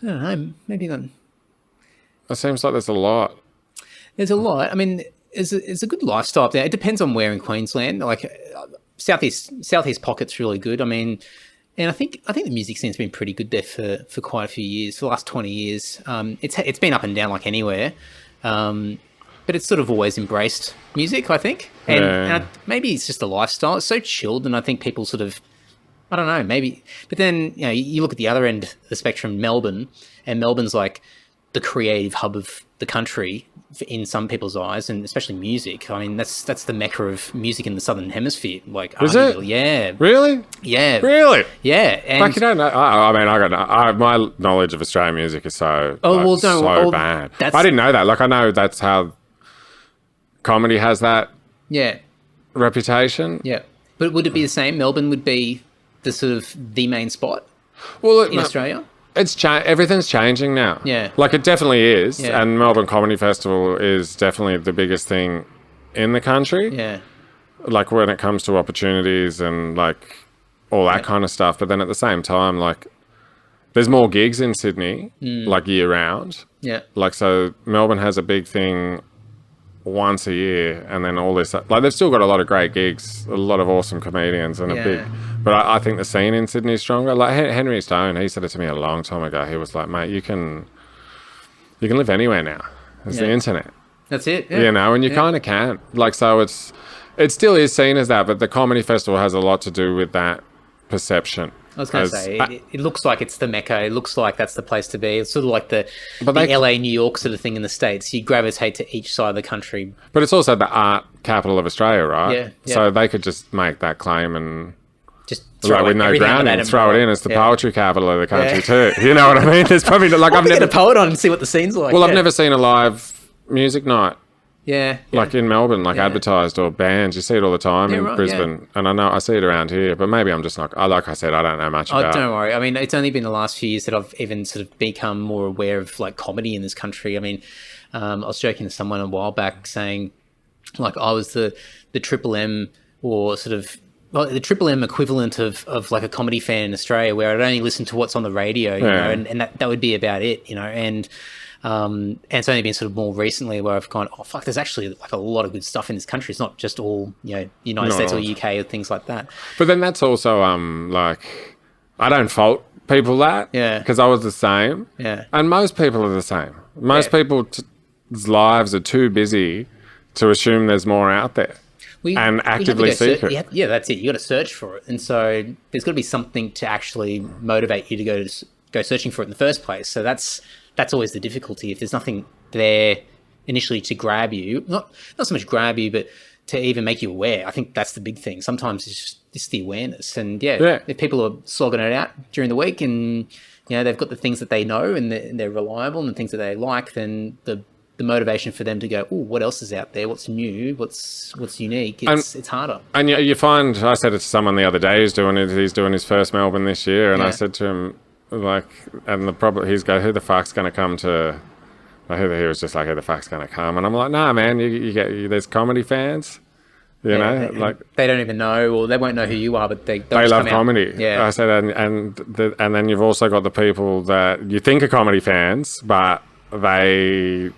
I don't know, maybe not. It seems like there's a lot. There's a lot. I mean, it's a good lifestyle up there. It depends on where in Queensland. Like, southeast pocket's really good. I mean, and I think the music scene's been pretty good there for quite a few years, for the last 20 years. It's been up and down like anywhere, but it's sort of always embraced music, I think. And maybe it's just a lifestyle. It's so chilled, and I think people sort of, I don't know, maybe. But then, you know, you look at the other end of the spectrum, Melbourne, and Melbourne's like the creative hub of the country in some people's eyes, and especially music. I mean, that's the mecca of music in the Southern Hemisphere. Like, is it? Yeah. Really? Yeah. Really? Yeah. And like, you don't know. I mean, my knowledge of Australian music is so bad. I didn't know that. Like, I know that's how comedy has that reputation. Yeah. But would it be the same? Melbourne would be the sort of the main spot in Australia? Everything's changing now. Yeah. Like, it definitely is. Yeah. And Melbourne Comedy Festival is definitely the biggest thing in the country. Yeah. Like, when it comes to opportunities and, like, all that kind of stuff. But then at the same time, like, there's more gigs in Sydney, like, year round. Yeah. Like, so Melbourne has a big thing once a year, and then all this, like, they've still got a lot of great gigs, a lot of awesome comedians, and a big, but I think the scene in Sydney is stronger. Like, Henry Stone, he said it to me a long time ago. He was like, mate, you can live anywhere now. There's the internet. That's it. You know, and you kind of can. Like, so it still is seen as that, but the comedy festival has a lot to do with that perception. I was going to say, it looks like it's the Mecca. It looks like that's the place to be. It's sort of like the LA, New York sort of thing in the States. You gravitate to each side of the country. But it's also the art capital of Australia, right? Yeah. So they could just make that claim and just throw with no grounding, throw it in. It's the poetry capital of the country too. You know what I mean? There's probably like I've never get a poet on and see what the scene's like. Well, I've never seen a live music night. Yeah. Like in Melbourne, like advertised or bands. You see it all the time in Brisbane. And I know I see it around here, but maybe I'm just like I said, I don't know much about it. Don't worry. I mean, it's only been the last few years that I've even sort of become more aware of like comedy in this country. I mean, I was joking to someone a while back saying like I was the Triple M or sort of the Triple M equivalent of like a comedy fan in Australia where I'd only listen to what's on the radio, you know, and that would be about it, you know, and it's only been sort of more recently where I've gone, oh fuck, there's actually like a lot of good stuff in this country. It's not just all, you know, United States or UK or things like that. But then that's also like I don't fault people that, because I was the same, and most people are the same. Most people's lives are too busy to assume there's more out there. And actively seek it. Yeah, that's it. You got to search for it, and so there's got to be something to actually motivate you to go searching for it in the first place. So that's always the difficulty. If there's nothing there initially to grab you, not so much grab you, but to even make you aware. I think that's the big thing. Sometimes it's just the awareness, and if people are slogging it out during the week, and you know they've got the things that they know and they're reliable and the things that they like, then the motivation for them to go, oh, what else is out there? What's new? What's unique? It's harder. And you find, I said it to someone the other day who's doing it. He's doing his first Melbourne this year, and I said to him, like, and the problem, he's go, who the fuck's going to come to? He was just like, who the fuck's going to come? And I'm like, nah, man, there's comedy fans, you know, like they don't even know, or they won't know who you are, but they love comedy. Yeah, I said, and then you've also got the people that you think are comedy fans, but they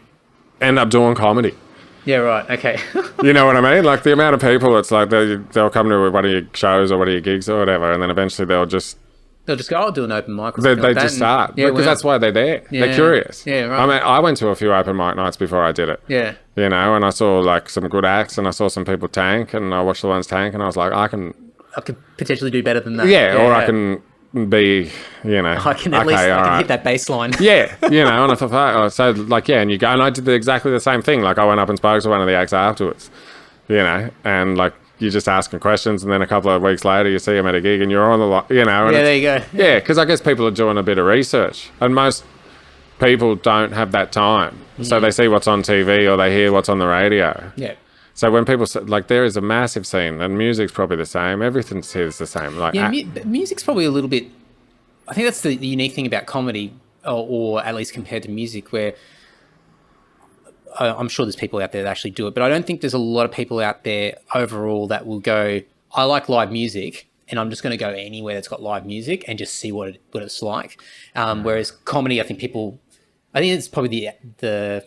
end up doing comedy. Yeah, right. Okay. You know what I mean? Like the amount of people, it's like they'll come to one of your shows or one of your gigs or whatever, and then eventually they'll just go, I'll do an open mic. They just start. Yeah, because that's why they're there. Yeah. They're curious. Yeah, right. I mean, I went to a few open mic nights before I did it. Yeah. You know, and I saw like some good acts, and I saw some people tank, and I watched the ones tank, and I was like, I could potentially do better than that. Yeah, or I can be, you know, I can at least hit that baseline. Yeah, you know, and I thought, so like, yeah, and you go, and I did exactly the same thing. Like, I went up and spoke to one of the acts afterwards, you know, and like, you're just asking questions, and then a couple of weeks later, you see them at a gig, and you're on the, you know. And yeah, there you go. Yeah, because I guess people are doing a bit of research, and most people don't have that time. So they see what's on TV or they hear what's on the radio. Yeah. So when people say, like, there is a massive scene, and music's probably the same. Everything here's the same. Like, yeah, music's probably a little bit. I think that's the unique thing about comedy, or at least compared to music, where I'm sure there's people out there that actually do it, but I don't think there's a lot of people out there overall that will go, I like live music, and I'm just going to go anywhere that's got live music and just see what it's like. Whereas comedy, I think it's probably the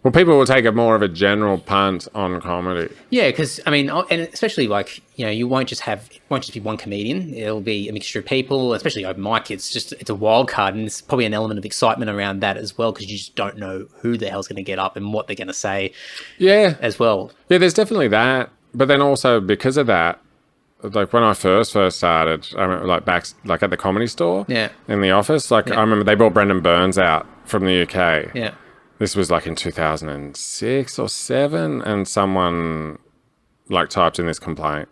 well, people will take a more of a general punt on comedy. Yeah, because I mean, and especially like, you know, it won't just be one comedian. It'll be a mixture of people, especially open mic. It's a wild card, and there's probably an element of excitement around that as well, because you just don't know who the hell's going to get up and what they're going to say. Yeah, as well. Yeah, there's definitely that, but then also because of that, like when I first started, I remember like at the Comedy Store. Yeah. In the office, like I remember they brought Brendan Burns out from the UK. Yeah. This was like in 2006 or 7, and someone like typed in this complaint.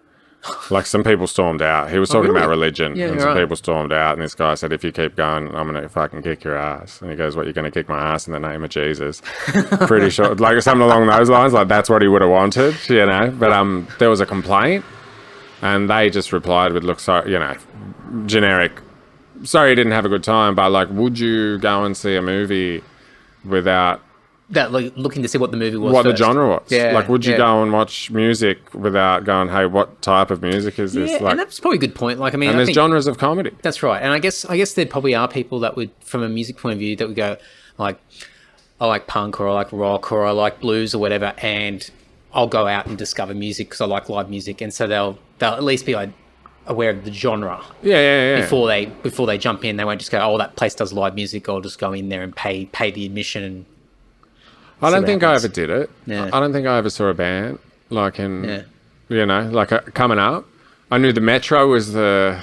Like some people stormed out. He was talking about religion, and some people stormed out, and this guy said, if you keep going, I'm going to fucking kick your ass. And he goes, what, you're going to kick my ass in the name of Jesus? Pretty sure, like something along those lines, like that's what he would have wanted, you know. But there was a complaint, and they just replied with, look, sorry, you know, generic, sorry you didn't have a good time, but like, would you go and see a movie without that, like, looking to see what the movie was, what first. The genre was? Yeah, like, would you go and watch music without going, hey, what type of music is this? Like, and that's probably a good point. Like, I mean, and there's genres of comedy. That's right. And I guess there probably are people that would, from a music point of view, that would go, like, I like punk, or I like rock, or I like blues, or whatever, and I'll go out and discover music because I like live music, and so they'll at least be like aware of the genre. Yeah. Before they jump in, they won't just go, oh, that place does live music. I'll just go in there and pay the admission. And I don't think I ever did it. Yeah. I don't think I ever saw a band like you know, like coming up. I knew the Metro was the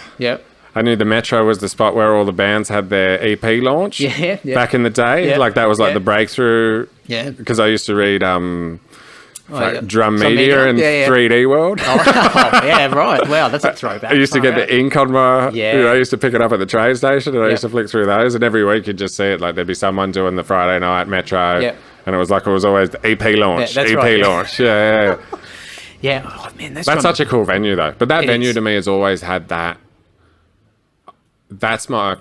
spot where all the bands had their EP launch. Yeah. Back in the day, like that was like the breakthrough. Yeah. Because I used to read Drum Media and 3D World. Yeah, right. Wow, that's a throwback. I used to get the ink on my... Yeah. You know, I used to pick it up at the train station, and I used to flick through those, and every week you'd just see it. Like, there'd be someone doing the Friday night Metro, and it was always the EP launch. Yeah, that's EP right. launch. Yeah. Yeah. Oh, man, that's such a cool venue, though. But that venue to me has always had that... That's my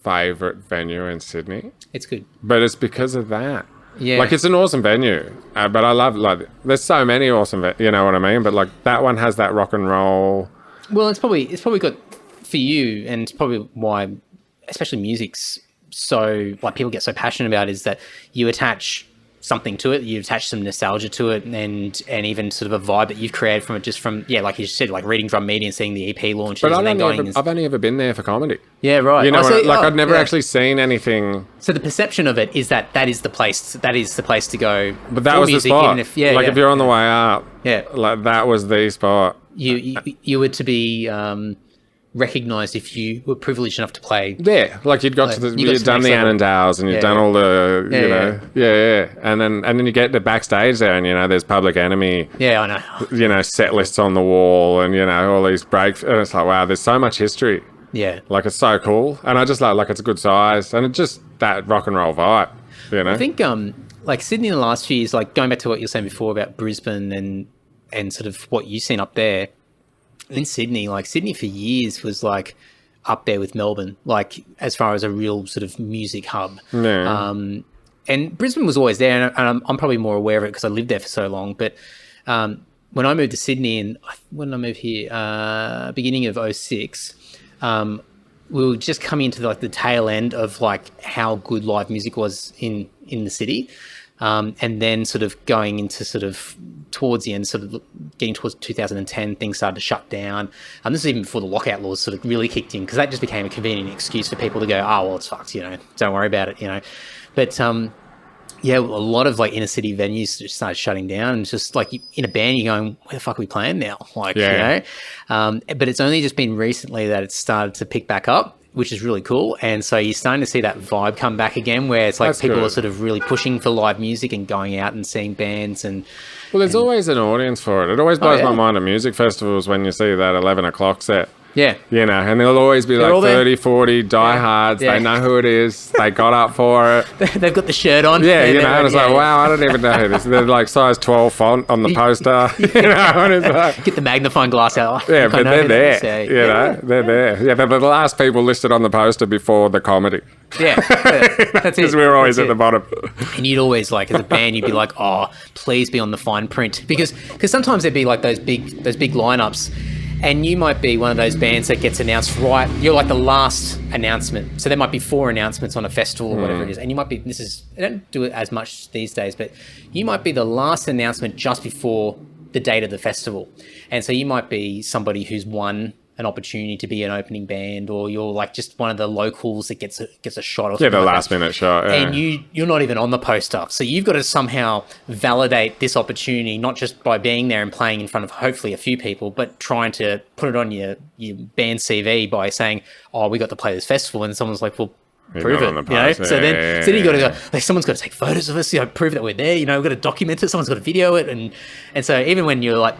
favourite venue in Sydney. It's good. But it's because of that. Yeah. Like, it's an awesome venue, but I love, like, there's so many awesome, you know what I mean? But, like, that one has that rock and roll. Well, it's probably got, for you, and it's probably why, especially music's so, like, people get so passionate about, is that you attach something to it, you attach some nostalgia to it, and even sort of a vibe that you've created from it, just from, like you said, like reading Drum Media and seeing the EP launches. But I've only ever been there for comedy. Yeah, right. You know, I'd never actually seen anything. So the perception of it is that is the place to go. But that was music, the spot. If you're on the way up, like that was the spot. You were to be recognised if you were privileged enough to play. Yeah, like you'd done the Annandales, and you'd done all the, and then you get the backstage there, and, you know, there's Public Enemy. Yeah, I know. You know, set lists on the wall, and, you know, all these breaks, and it's like, wow, there's so much history. Yeah. Like, it's so cool. And I just like it's a good size, and it's just that rock and roll vibe, you know? I think, like, Sydney in the last few years, like, going back to what you were saying before about Brisbane and sort of what you've seen up there, in Sydney, like, Sydney for years was, like, up there with Melbourne, like, as far as a real sort of music hub. Yeah. And Brisbane was always there, and I'm probably more aware of it because I lived there for so long. But when I moved to Sydney, and when did I move here? Beginning of 2006, we were just coming into, like, the tail end of, like, how good live music was in the city. And then sort of going into sort of towards the end, sort of getting towards 2010, things started to shut down. And this is even before the lockout laws sort of really kicked in, because that just became a convenient excuse for people to go, oh, well, it's fucked, don't worry about it, But yeah, a lot of like inner city venues just started shutting down, and it's just like in a band, you're going, where the fuck are we playing now? Like, but it's only just been recently that it's started to pick back up, which is really cool. And so you're starting to see that vibe come back again, where it's like That's people good. Are sort of really pushing for live music and going out and seeing bands. And well, there's always an audience for it. It always blows my mind at music festivals when you see that 11 o'clock set. Yeah. And there'll always be like 30, 40 diehards. Yeah. They know who it is. They got up for it. They've got the shirt on. Yeah, and it's like, wow, I don't even know who this is. They're like size 12 font on the poster. And it's like, get the magnifying glass out. Yeah, but they're there. They're there. Yeah, they're the last people listed on the poster before the comedy. Yeah, that's it. Because we're always at the bottom. And you'd always like, as a band, you'd be like, oh, please be on the fine print. Because sometimes there'd be like those big lineups. And you might be one of those bands that gets announced right. You're like the last announcement. So there might be 4 announcements on a festival or whatever it is. And you might be, I don't do it as much these days, but you might be the last announcement just before the date of the festival. And so you might be somebody who's won an opportunity to be an opening band, or you're like just one of the locals that gets a shot or something. Yeah, the last minute shot. Yeah. And you're not even on the poster. So you've got to somehow validate this opportunity, not just by being there and playing in front of hopefully a few people, but trying to put it on your band CV by saying, oh, we got to play this festival. And someone's like, well, prove it, So then you got to go, like, someone's got to take photos of us, prove that we're there, we've got to document it, someone's got to video it. And so even when you're like,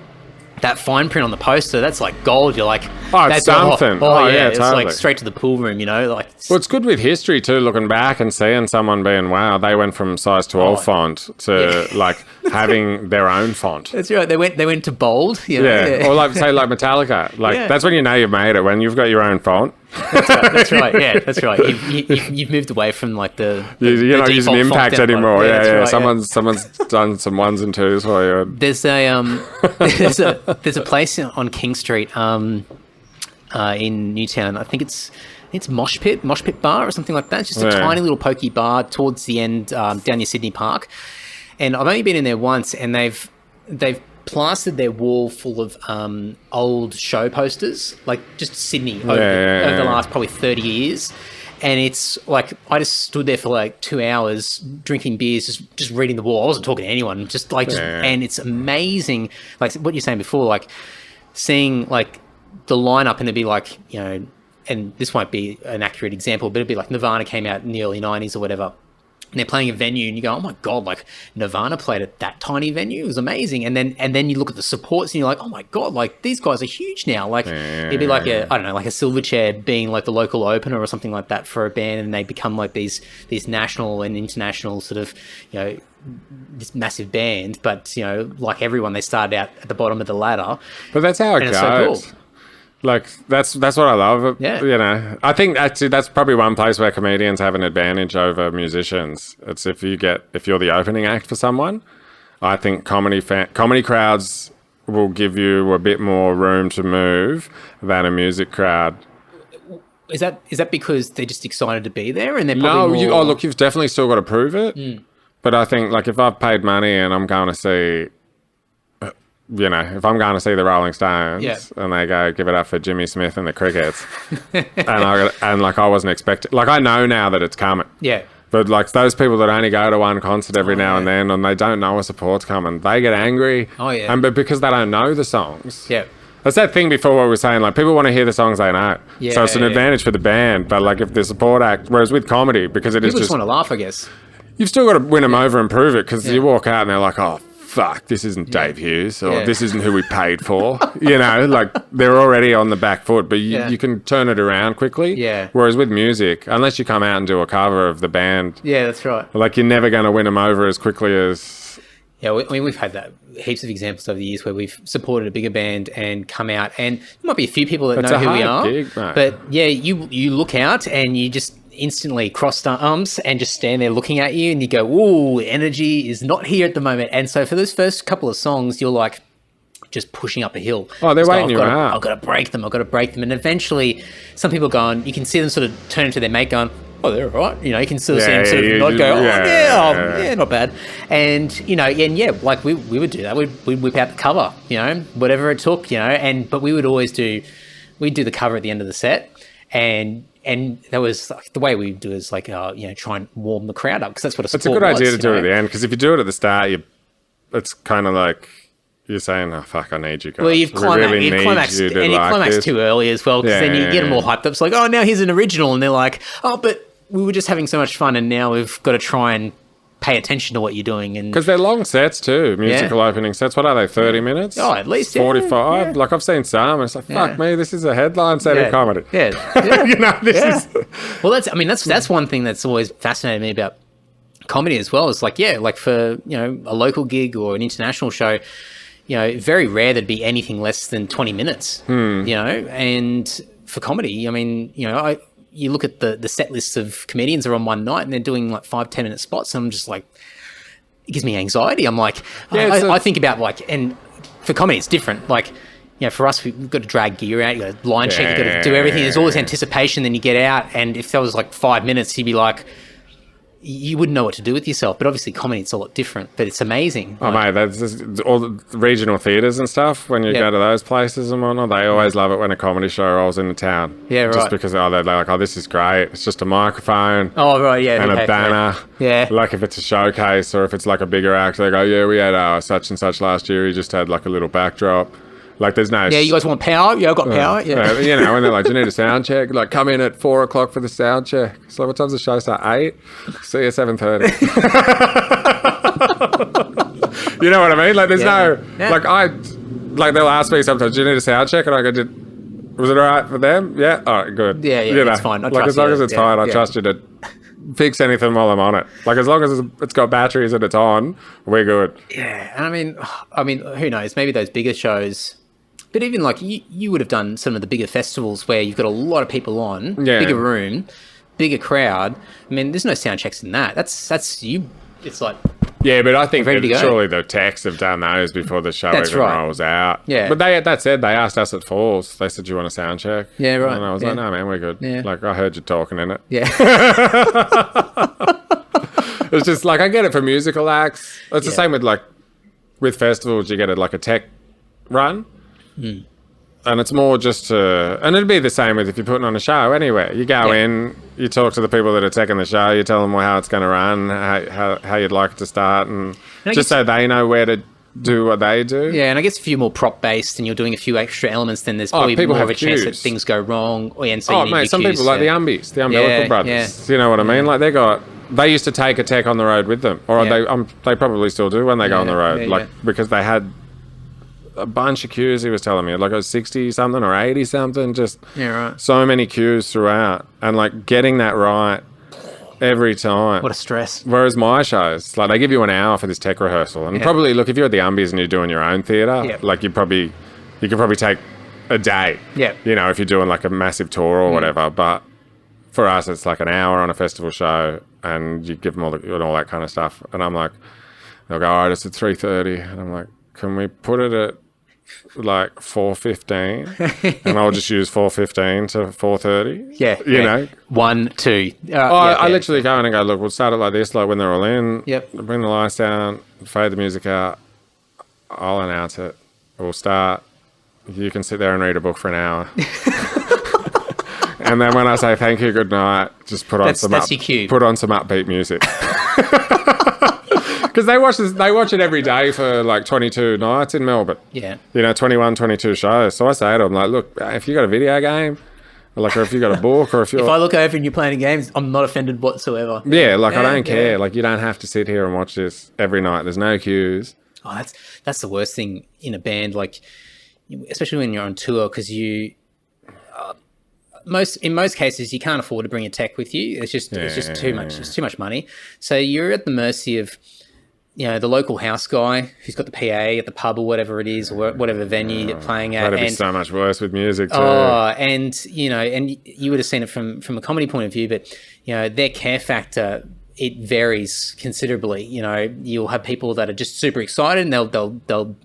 that fine print on the poster, that's like gold. You're like, oh, it's something. It's totally. Like straight to the pool room, like. Well, it's good with history too, looking back and seeing someone being, wow, they went from size 12 font to like having their own font. That's right. They went to bold. Or like say like Metallica. Like that's when you know you've made it, when you've got your own font. That's right. Yeah, that's right. You've moved away from like the you're not using Impact anymore. Right, Someone's done some 1s and 2s for you. There's a place on King Street in Newtown. I think it's Mosh Pit Bar or something like that. It's just a tiny little pokey bar towards the end down near Sydney Park. And I've only been in there once, and they've plastered their wall full of old show posters, like just Sydney over the last probably 30 years. And it's like, I just stood there for like 2 hours drinking beers, just reading the wall. I wasn't talking to anyone, and it's amazing. Like what you're saying before, like seeing like the lineup, and it'd be like, and this won't be an accurate example, but it'd be like Nirvana came out in the early 90s or whatever. And they're playing a venue, and you go, oh my God, like Nirvana played at that tiny venue. It was amazing. And then you look at the supports, and you're like, oh my God, like these guys are huge now. Like it'd be like like a Silverchair being like the local opener or something like that for a band, and they become like these national and international sort of, this massive band. But, like everyone, they started out at the bottom of the ladder. But that's how it goes. So cool. Like that's what I love. Yeah. I think actually that's probably one place where comedians have an advantage over musicians. It's if you're the opening act for someone. I think comedy crowds will give you a bit more room to move than a music crowd. Is that because they're just excited to be there, and they're probably you've definitely still got to prove it. But I think like if I've paid money and I'm going to see. If I'm going to see the Rolling Stones and they go, give it up for Jimmy Smith and the Crickets, and I wasn't expecting, like I know now that it's coming. Yeah. But like those people that only go to one concert every now and then, and they don't know a support's coming, they get angry. Oh yeah. But because they don't know the songs. Yeah. That's that thing before where we were saying, like, people want to hear the songs they know. Yeah, so it's an advantage for the band, but like if the support act, whereas with comedy, because people just want to laugh, I guess. You've still got to win them over and prove it, because you walk out and they're like, oh, fuck, this isn't Dave Hughes, or this isn't who we paid for. Like they're already on the back foot, but you can turn it around quickly. Yeah. Whereas with music, unless you come out and do a cover of the band, that's right. Like you're never going to win them over as quickly as. Yeah, we've had that heaps of examples over the years where we've supported a bigger band and come out, and there might be a few people that know who we are. Gig, mate. But you look out and you just instantly crossed arms and just stand there looking at you, and you go, ooh, energy is not here at the moment. And so for those first couple of songs, you're like just pushing up a hill. Oh, they're waiting you out. I've got to break them. And eventually some people going, you can see them sort of turn to their mate going, oh, they're all right. You know, you can still see him sort of not go, not bad. And, you know, like we would do that. We'd whip out the cover, you know, whatever it took, you know, but we'd do the cover at the end of the set. And that was like, the way we do is like, you know, try and warm the crowd up because that's what a sport was. It's a good idea to do it at the end because if you do it at the start, it's kind of like you're saying, oh, fuck, I need you guys. Well, you've climaxed too early as well because then you get them all hyped up. It's like, oh, now here's an original. And they're like, oh, but we were just having so much fun and now we've got to try and pay attention to what you're doing. And because they're long sets too, musical opening sets. What are they, 30 minutes? Oh, at least 45. Yeah. Like I've seen some and it's like, fuck me, this is a headline set of comedy. Yeah. You know, this is... Well, that's one thing that's always fascinated me about comedy as well. It's like, like for, you know, a local gig or an international show, you know, very rare there'd be anything less than 20 minutes, you know, and for comedy, I mean, you know, you look at the set lists of comedians are on one night and they're doing like 5-10 minute spots. And I'm just like, it gives me anxiety. I'm like, I think about like, and for comedy, it's different. Like, you know, for us, we've got to drag gear out, you got to line check, you've got to do everything. There's all this anticipation, then you get out. And if that was like 5 minutes, you'd be like, you wouldn't know what to do with yourself. But obviously comedy, it's a lot different, but it's amazing. Oh, mate, that's just all the regional theatres and stuff. When you go to those places and whatnot, they always love it when a comedy show rolls into town. Yeah, right. Just because they're like, oh, this is great. It's just a microphone. Oh, right, yeah. And a banner. Yeah. Like if it's a showcase or if it's like a bigger act, they go, yeah, we had such and such last year. He just had like a little backdrop. Like there's no... Yeah, you guys want power? Yeah, I've got power. Yeah. You know, and they're like, do you need a sound check? Like, come in at 4 o'clock for the sound check. So what time's the show start? 8? See you at 7:30. You know what I mean? Like there's like they'll ask me sometimes, do you need a sound check? And I go, was it all right for them? Yeah? All right, good. Yeah, you know, it's fine. Like as long as it's fine, I trust you to fix anything while I'm on it. Like as long as it's got batteries and it's on, we're good. Yeah, and I mean, who knows? Maybe those bigger shows... But even like you would have done some of the bigger festivals where you've got a lot of people on, bigger room, bigger crowd. I mean, there's no sound checks in that. That's you. It's like but I think that surely the techs have done those before the show rolls out. Yeah, but that said, they asked us at Falls. They said, "Do you want a sound check?" Yeah, right. And I was like, "No, man, we're good." Yeah. Like I heard you talking in it. Yeah. It's just like I get it for musical acts. It's the same with festivals. You get it like a tech run. And it's more just and it'd be the same with if you're putting on a show anywhere. You go in, you talk to the people that are taking the show, you tell them how it's going to run, how you'd like it to start, and just so they know where to do what they do. Yeah, and I guess if you're more prop-based and you're doing a few extra elements, then there's probably more of a chance that things go wrong. Some people like the Umbies, the Umbilical Brothers. You know what I mean? Like they used to take a tech on the road with them, or they probably still do when they go on the road, because they had a bunch of cues. He was telling me like it was 60 something or 80 something, just so many cues throughout, and like getting that right every time. What a stress. Whereas my shows, like they give you an hour for this tech rehearsal, and probably look, if you're at the Umbies and you're doing your own theatre, like you could probably take a day. You know, if you're doing like a massive tour or whatever. But for us, it's like an hour on a festival show, and you give them all that kind of stuff. And I'm like, they'll go, all right, it's at 3:30, and I'm like, can we put it at like 4:15 and I'll just use 4:15 to 4:30? You know, 1, 2. I literally go in and go, look, we'll start it like this, like when they're all in, bring the lights down, fade the music out, I'll announce it, we'll start, you can sit there and read a book for an hour. And then when I say thank you, good night, just put on some upbeat music. Because they watch it every day for like 22 nights in Melbourne. Yeah. You know, 21, 22 shows. So I say to them, like, look, if you got a video game, or if you got a book, or if I look over and you're playing games, I'm not offended whatsoever. Yeah, I don't care. Like, you don't have to sit here and watch this every night. There's no cues. Oh, that's the worst thing in a band, like, especially when you're on tour, because you... in most cases, you can't afford to bring a tech with you. It's just too much. It's too much money. So you're at the mercy of, you know, the local house guy who's got the PA at the pub or whatever it is, or whatever venue you're playing at. That'd be so much worse with music too. Oh, and you know, and you would have seen it from a comedy point of view, but you know, their care factor, it varies considerably. You know, you'll have people that are just super excited and they'll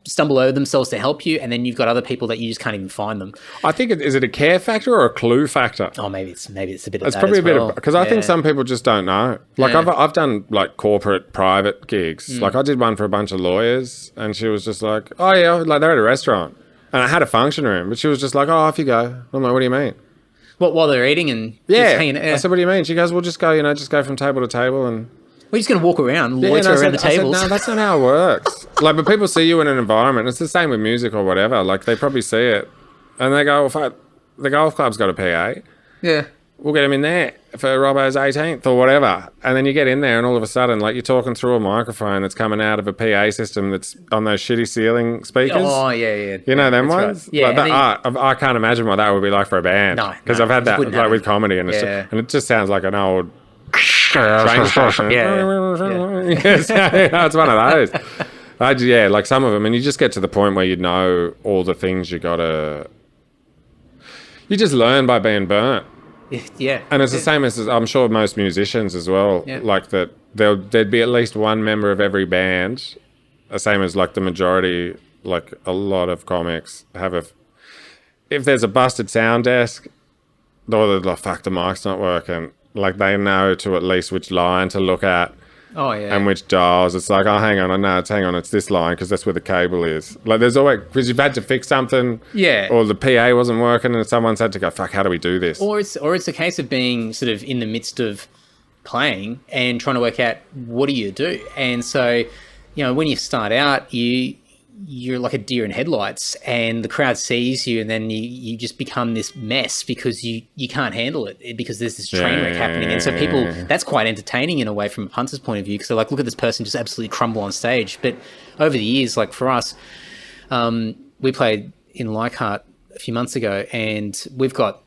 stumble over themselves to help you, and then you've got other people that you just can't even find them. I think is it a care factor or a clue factor? Oh, maybe it's a bit of that. It's probably as a bit well. of, because I think some people just don't know. Like I've done like corporate private gigs. Like I did one for a bunch of lawyers, and she was just like, oh yeah, like they're at a restaurant, and I had a function room, but she was just like, oh, off you go. I'm like, what do you mean? What, while they're eating and just hanging out? I said, what do you mean? She goes, well, just go, just go from table to table and. We're just going to walk around, loiter around the tables. I said, no, that's not how it works. Like, but people see you in an environment. It's the same with music or whatever. Like, they probably see it. And they go, well, fuck, the golf club's got a PA. Yeah. We'll get him in there for Robbo's 18th or whatever. And then you get in there and all of a sudden, like, you're talking through a microphone that's coming out of a PA system that's on those shitty ceiling speakers. Oh, yeah. You know them ones? Right. Yeah. Like I can't imagine what that would be like for a band. No. Because I've had that like with comedy and, and it just sounds like an old... train station. It's one of those. Like some of them, and you just get to the point where you know all the things you just learn by being burnt. Yeah. And it's the same as I'm sure most musicians as well. Yeah. Like that there'd be at least one member of every band, the same as like the majority, like a lot of comics have if there's a busted sound desk, or they're like, fuck, the mic's not working. Like they know to at least which line to look at. Oh, yeah. And which dials. It's like, oh, hang on, it's this line because that's where the cable is. Like there's always, because you've had to fix something. Yeah. Or the PA wasn't working and someone's had to go, fuck, how do we do this? Or it's a case of being sort of in the midst of playing and trying to work out what do you do. And so, when you start out, you're like a deer in headlights and the crowd sees you and then you just become this mess because you can't handle it because there's this train wreck happening. And so that's quite entertaining in a way from a punter's point of view because they're like, look at this person just absolutely crumble on stage. But over the years, like for us, we played in Leichhardt a few months ago and we've got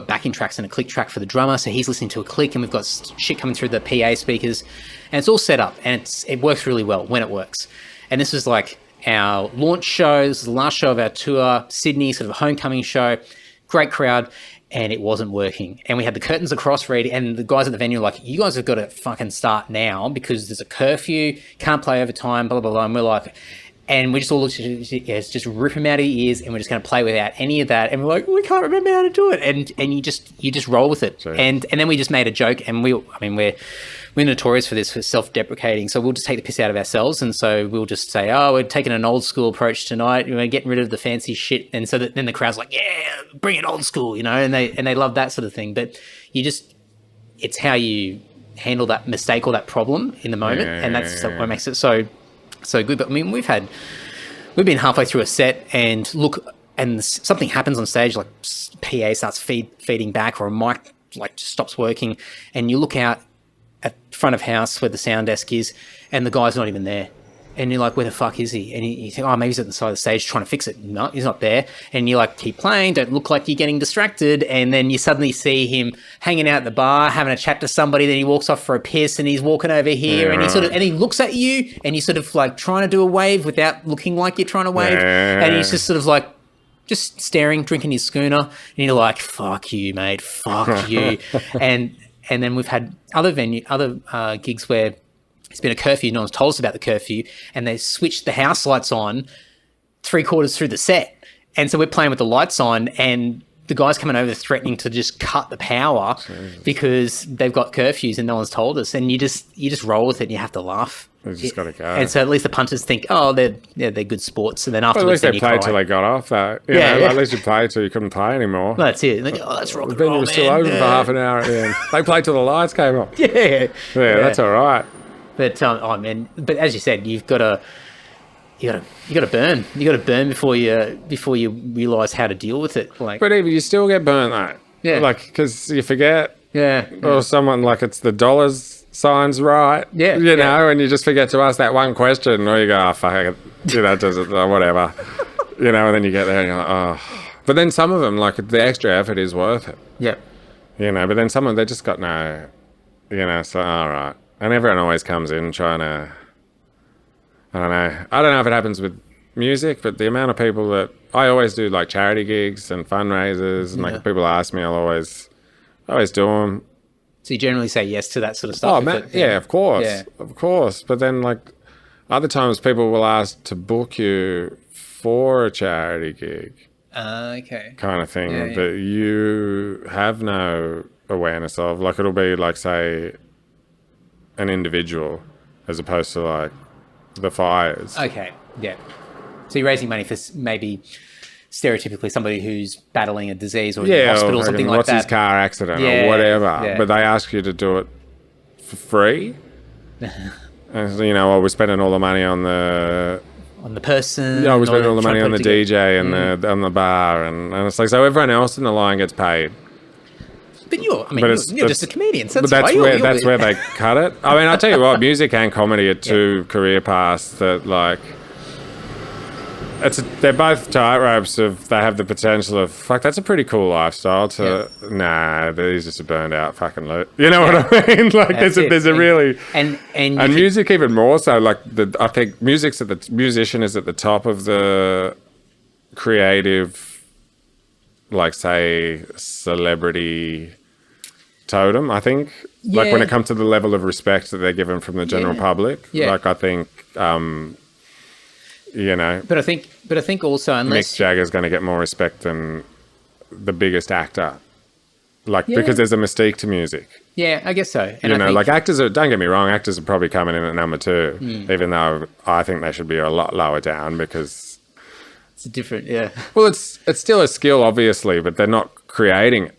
backing tracks and a click track for the drummer. So he's listening to a click and we've got shit coming through the PA speakers and it's all set up and it works really well when it works. And this is like our launch show. This is the last show of our tour, Sydney, sort of a homecoming show, great crowd, and it wasn't working. And we had the curtains across ready, and the guys at the venue were like, you guys have got to fucking start now because there's a curfew, can't play overtime, blah, blah, blah. And we're like, and we just all looked at it, just rip them out of your ears, and we're just going to play without any of that. And we're like, we can't remember how to do it. And you just roll with it. Sure. And then we just made a joke, and we're notorious for this, for self-deprecating. So we'll just take the piss out of ourselves. And so we'll just say, oh, we're taking an old school approach tonight. We're getting rid of the fancy shit. And so that then the crowd's like, yeah, bring it old school, and they love that sort of thing. But it's how you handle that mistake or that problem in the moment. And that's what makes it so good. But I mean, we've been halfway through a set and something happens on stage, like PA starts feeding back or a mic like just stops working. And you look out at front of house where the sound desk is and the guy's not even there. And you're like, where the fuck is he? And you think, oh, maybe he's at the side of the stage trying to fix it. No, he's not there. And you like, keep playing, don't look like you're getting distracted. And then you suddenly see him hanging out at the bar, having a chat to somebody. Then he walks off for a piss and he's walking over here and he looks at you and he's sort of like trying to do a wave without looking like you're trying to wave. And he's just sort of like, just staring, drinking his schooner. And you're like, fuck you, mate, fuck you. And then we've had other gigs where it's been a curfew, no one's told us about the curfew, and they switched the house lights on 3/4 through the set. And so we're playing with the lights on and the guy's coming over threatening to just cut the power because they've got curfews and no one's told us. And you just roll with it and you have to laugh. They just got to go. And so at least the punters think, oh, they're good sports. And then afterwards, at least they played till they got off that. At least you played till you couldn't play anymore. Well, that's it. Like, oh, that's rock and the roll, venue was still open for half an hour at the end. They played till the lights came on. Yeah, that's all right. But but as you said, you got to burn. You got to burn before you realise how to deal with it. Like, but even you still get burnt though. Yeah, like because you forget. Yeah, or someone like it's the dollars signs right. Yeah, you know, and you just forget to ask that one question, or you go, oh fuck it, just whatever, and then you get there and you're like, oh. But then some of them, like the extra effort is worth it. Yeah, but then some of them, they just got no, so all right. And everyone always comes in trying to, I don't know if it happens with music, but the amount of people that, I always do like charity gigs and fundraisers and like people ask me, I'll always do them. So you generally say yes to that sort of stuff? Oh, man, of course. Yeah. Of course. But then like, Other times people will ask to book you for a charity gig. Okay. Kind of thing that you have no awareness of. Like it'll be like, say, an individual as opposed to like the fires. Okay, yeah. So you're raising money for maybe stereotypically somebody who's battling a disease or in the hospital or something like that. What's his car accident or whatever. Yeah. But they ask you to do it for free. And so, we're spending all the money on the person. Yeah, we're spending all the money on the DJ and on the bar, and it's like, so everyone else in the line gets paid. But you're just a comedian. So that's where they cut it. I mean, I'll tell you what, music and comedy are two career paths that like. They're both tightropes they have the potential of, fuck, that's a pretty cool lifestyle nah, he's just a burned out fucking loot. You know what I mean? Like there's a really and music even more so. Like I think musician is at the top of the creative, like say celebrity totem. I think like when it comes to the level of respect that they're given from the general public. Yeah. Like I think. But I think also unless Mick Jagger's going to get more respect than the biggest actor, because there's a mystique to music. Yeah, I guess so. And like actors don't get me wrong, actors are probably coming in at number 2, even though I think they should be a lot lower down because it's a different. Yeah. Well, it's still a skill, obviously, but they're not creating it.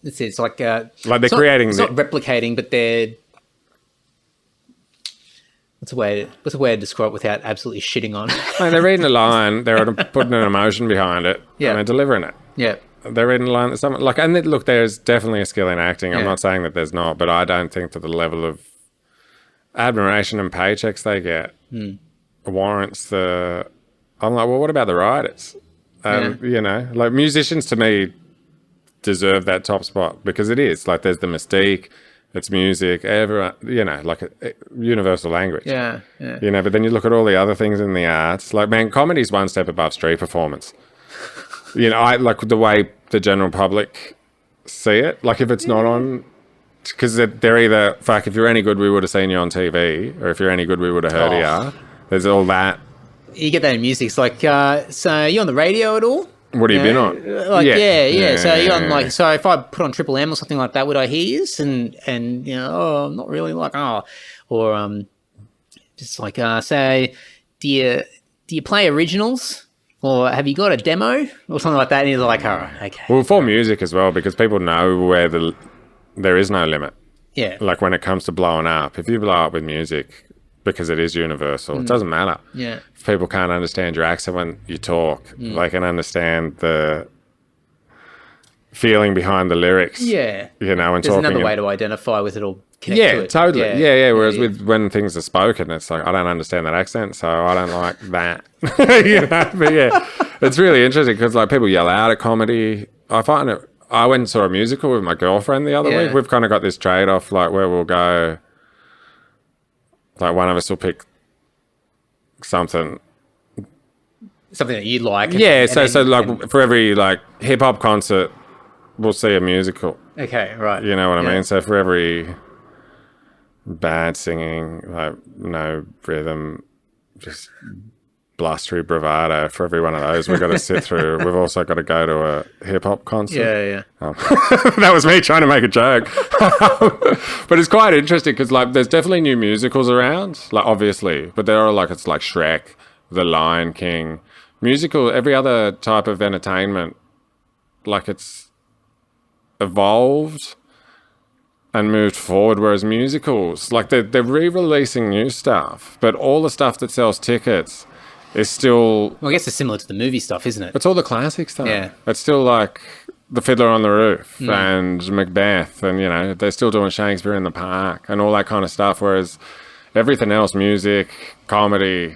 It's like they're creating. It's not replicating, but they're. What's a way to describe it without absolutely shitting on? They're reading a line, they're putting an emotion behind it, and they're delivering it. Yeah. They're reading a line that someone like, and look, there's definitely a skill in acting. I'm not saying that there's not, but I don't think that the level of admiration and paychecks they get warrants the. I'm like, well, what about the writers? Like musicians to me deserve that top spot because it is like there's the mystique. It's music, everyone, like a universal language. Yeah. But then you look at all the other things in the arts. Like, man, comedy's one step above street performance. I like the way the general public see it. Like, if it's not on, because they're either, fuck, if you're any good, we would have seen you on TV, or if you're any good, we would have heard you. There's all that. You get that in music. It's like, so are you on the radio at all? What have you been on? Like, yeah. So you're on like, so if I put on Triple M or something like that, would I hear you? And not really like, or just like, say, do you play originals or have you got a demo or something like that? And he's like, all right, okay. Well, for music as well, because people know where there is no limit. Yeah. Like when it comes to blowing up, if you blow up with music, because it is universal. It doesn't matter. Yeah. If people can't understand your accent when you talk, they can understand the feeling behind the lyrics. Yeah. And there's talking. Another way to identify with it or connect to it. Totally. Yeah. Whereas when things are spoken, it's like, I don't understand that accent, so I don't like that. But yeah, it's really interesting because like people yell out at comedy. I find it, I went and saw a musical with my girlfriend the other week. We've kind of got this trade-off like where we'll go, like one of us will pick something that you like. So like for every like hip hop concert, we'll see a musical. Okay, right. You know what I mean? So for every bad singing, like no rhythm, just blustery bravado, for every one of those we've got to sit through. We've also got to go to a hip hop concert. Yeah. That was me trying to make a joke. But it's quite interesting because like there's definitely new musicals around, like obviously, but there are like, it's like Shrek, The Lion King, musical, every other type of entertainment, like it's evolved and moved forward, whereas musicals, like they're re-releasing new stuff, but all the stuff that sells tickets is still... Well, I guess it's similar to the movie stuff, isn't it? It's all the classic stuff. Yeah. It's still like The Fiddler on the Roof and Macbeth and, they're still doing Shakespeare in the Park and all that kind of stuff, whereas everything else, music, comedy,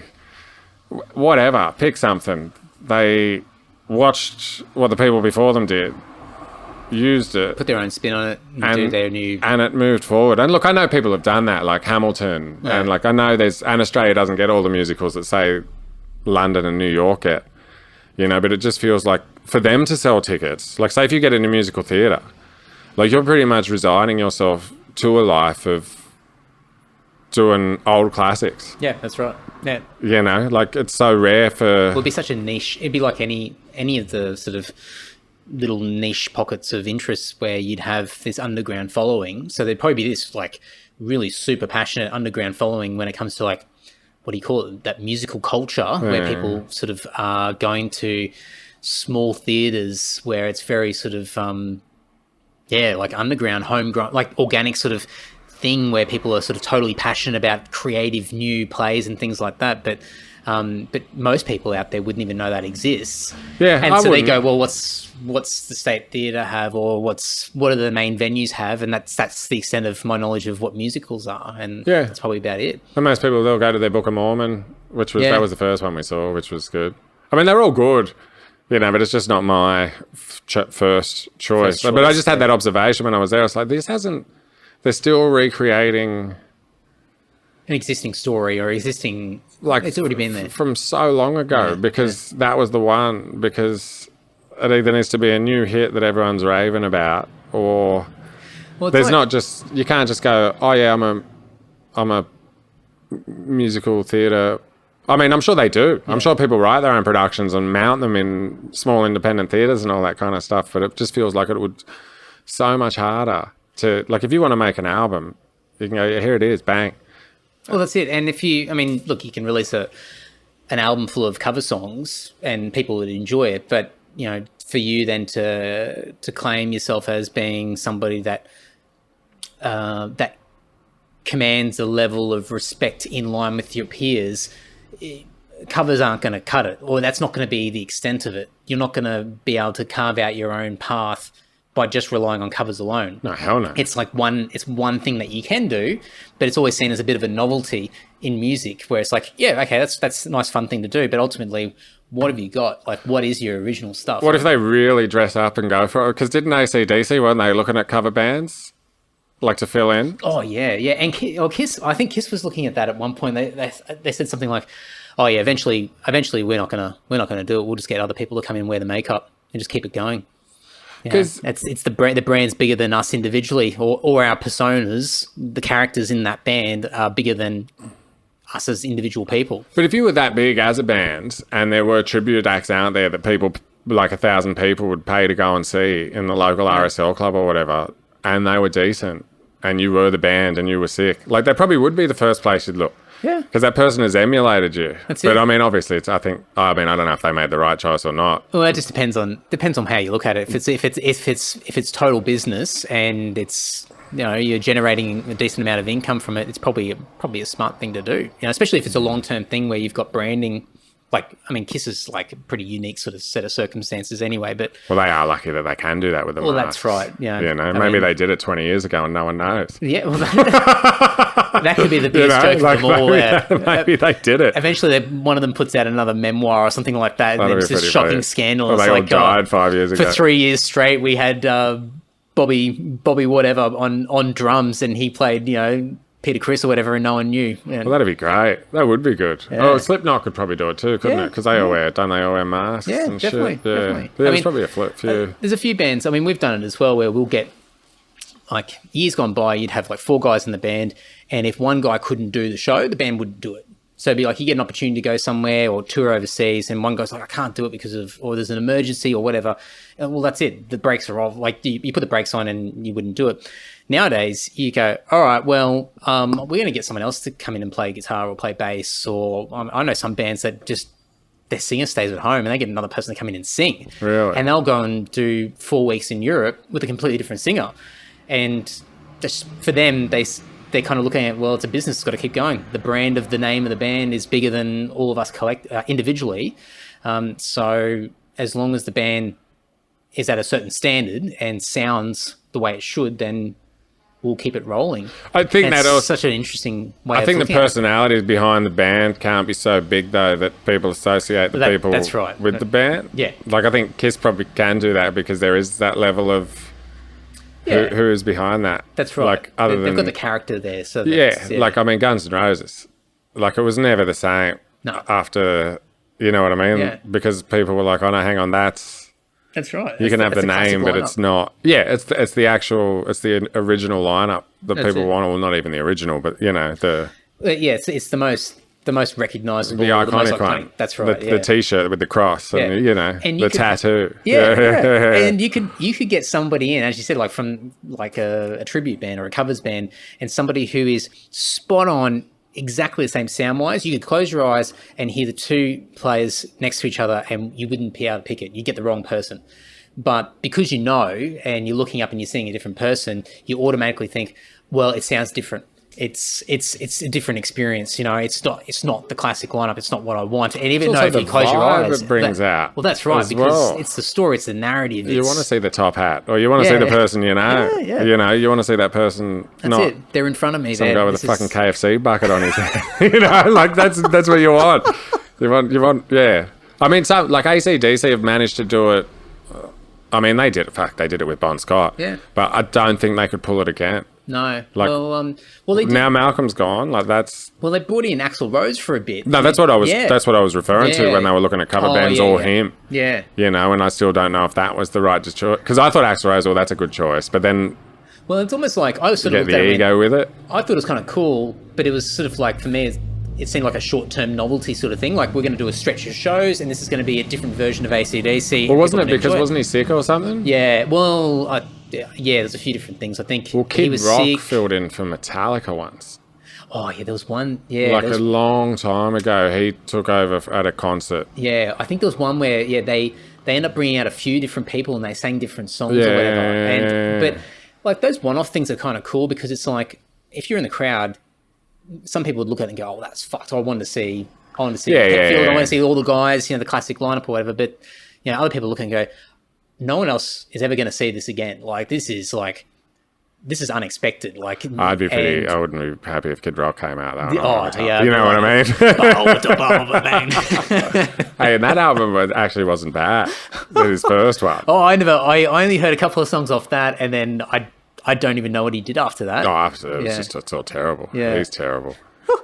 whatever, pick something. They watched what the people before them did, used it, put their own spin on it, and do their new, and it moved forward. And look, I know people have done that, like Hamilton, and like I know and Australia doesn't get all the musicals that say London and New York get, but it just feels like for them to sell tickets, like say if you get into musical theatre, like you're pretty much resigning yourself to a life of doing old classics. Yeah, that's right. Yeah. You know, like it's so rare for... It would be such a niche. It'd be like any of the sort of little niche pockets of interest where you'd have this underground following. So there'd probably be this like really super passionate underground following when it comes to like, what do you call it? That musical culture where people sort of are going to small theaters where it's very sort of, like underground, homegrown, like organic sort of thing where people are sort of totally passionate about creative new plays and things like that. But most people out there wouldn't even know that exists. Yeah, and so they go, well, what's the State Theatre have, or what do the main venues have? And that's the extent of my knowledge of what musicals are, and that's probably about it. And most people, they'll go to their Book of Mormon, that was the first one we saw, which was good. I mean, they're all good, you know, but it's just not my first choice. But I just had that observation when I was there. I was like, they're still recreating an existing story or existing, like, it's already been there from so long ago, because that was the one, because it either needs to be a new hit that everyone's raving about, or there's not just, you can't just go, oh yeah, I'm a musical theatre. I mean, I'm sure they do. I'm sure people write their own productions and mount them in small independent theatres and all that kind of stuff, but it just feels like it would so much harder to, like, if you want to make an album, you can go, here it is, bang. Well, that's it. And if you, I mean, look, you can release an album full of cover songs and people would enjoy it, but, you know, for you then to claim yourself as being somebody that that commands a level of respect in line with your peers, covers aren't going to cut it, or that's not going to be the extent of it. You're not going to be able to carve out your own path by just relying on covers alone. No, hell no. It's like one thing that you can do, but it's always seen as a bit of a novelty in music, where it's like, yeah, okay, that's a nice fun thing to do, but ultimately, what have you got? Like, what is your original stuff? What if they really dress up and go for it? Because didn't AC/DC, weren't they looking at cover bands, like, to fill in? Oh yeah, yeah. And Kiss, I think Kiss was looking at that at one point. They said something like, oh yeah, eventually we're not gonna do it. We'll just get other people to come in and wear the makeup and just keep it going. Because it's the brand's bigger than us individually, or our personas. The characters in that band are bigger than us as individual people. But if you were that big as a band and there were tribute acts out there that people, like 1,000 people, would pay to go and see in the local RSL club or whatever, and they were decent, and you were the band and you were sick, like, they probably would be the first place you'd look. Yeah. Because that person has emulated you. That's but it. I mean, obviously, I don't know if they made the right choice or not. Well, it just depends on how you look at it. If it's total business and it's, you know, you're generating a decent amount of income from it, it's probably a smart thing to do. You know, especially if it's a long-term thing where you've got branding. Like, I mean, Kiss is like a pretty unique sort of set of circumstances anyway, but... Well, they are lucky that they can do that with them. Well, that's right. Yeah. You know, maybe they did it 20 years ago and no one knows. Yeah, well, that could be the biggest joke of them all. Maybe they did it. Eventually, one of them puts out another memoir or something like that, and it's this shocking scandal. Well, they all died 5 years ago. For 3 years straight, we had Bobby whatever on drums, and he played, you know, Peter Criss or whatever, and no one knew. Yeah. Well, that'd be great. That would be good. Yeah. Oh, Slipknot could probably do it too, couldn't it? Because they all wear, don't they all wear masks and definitely, shit? Yeah, definitely. There's probably a few. There's a few bands. I mean, we've done it as well, where we'll get, like, years gone by, you'd have like 4 guys in the band, and if one guy couldn't do the show, the band would do it. So it'd be like, you get an opportunity to go somewhere or tour overseas, and one guy's like, I can't do it because of, or there's an emergency or whatever. Well, that's it. The brakes are off. Like, you put the brakes on and you wouldn't do it. Nowadays, you go, all right, well, we're going to get someone else to come in and play guitar or play bass. Or I know some bands that just, their singer stays at home and they get another person to come in and sing. Really? And they'll go and do 4 weeks in Europe with a completely different singer. And just for them, they're kind of looking at, well, it's a business, it's got to keep going. The brand of the name of the band is bigger than all of us individually. So as long as the band is at a certain standard and sounds the way it should, then we'll keep it rolling. I think that's such an interesting way. I think the personalities behind the band can't be so big though that people associate the people with the band. Yeah, like I think Kiss probably can do that because there is that level of who is behind that. That's right. Like they've got the character there. So like I mean, Guns N' Roses, like it was never the same. No. After, you know what I mean? Yeah. Because people were like, oh no, hang on, that's right. You can have the name, but it's not. Yeah, it's the original lineup that people want, or not even the original, but you know the. It's the most recognizable, the iconic, most one. That's right. The T-shirt with the cross, and and the tattoo. And you could get somebody in, as you said, like from like a tribute band or a covers band, and somebody who is spot on, exactly the same sound wise. You could close your eyes and hear the two players next to each other, and you wouldn't be able to pick it. You get the wrong person. But because you know, and you're looking up and you're seeing a different person, you automatically think, well, it sounds different. It's a different experience, it's not the classic lineup. It's not what I want. And even though if you close your eyes, it brings out. Well, that's right, because it's the story, it's the narrative. You want to see the top hat, or you want to see the person you know. You want to see that person. That's it. They're in front of me. Some guy with a fucking KFC bucket on his head. Like that's what you want. You want. Yeah. I mean, so like AC/DC have managed to do it. I mean, they did it. Fuck, they did it with Bon Scott. Yeah. But I don't think they could pull it again. No. Like, they did. Now Malcolm's gone. Like that's. Well, they brought in Axl Rose for a bit. No, that's what I was. Yeah. That's what I was referring to when they were looking at cover bands or him. Yeah. And I still don't know if that was the right choice, because I thought Axl Rose, well, that's a good choice, but then. Well, it's almost like I was sort of get the ego with it. I thought it was kind of cool, but it was sort of like, for me, it seemed like a short-term novelty sort of thing. Like, we're going to do a stretch of shows, and this is going to be a different version of AC/DC. Well, wasn't it because wasn't he sick or something? Yeah. Well, there's a few different things. I think Kid was Rock sick. filled in for Metallica once. Oh yeah, there was one. Yeah, like a long time ago, he took over at a concert. Yeah, I think there was one where they end up bringing out a few different people and they sang different songs or whatever. But like those one-off things are kind of cool, because it's like if you're in the crowd, some people would look at it and go, "Oh, that's fucked. I want to see Hetfield. I want to see all the guys, the classic lineup or whatever." But other people look and go, "No one else is ever going to see this again. Like this is unexpected." Like I wouldn't be happy if Kid Rock came out. You know what I mean? Hey, and that album wasn't bad. His first one. Oh, I only heard a couple of songs off that, and then I don't even know what he did after that. Oh, after it's all terrible. Yeah, he's terrible.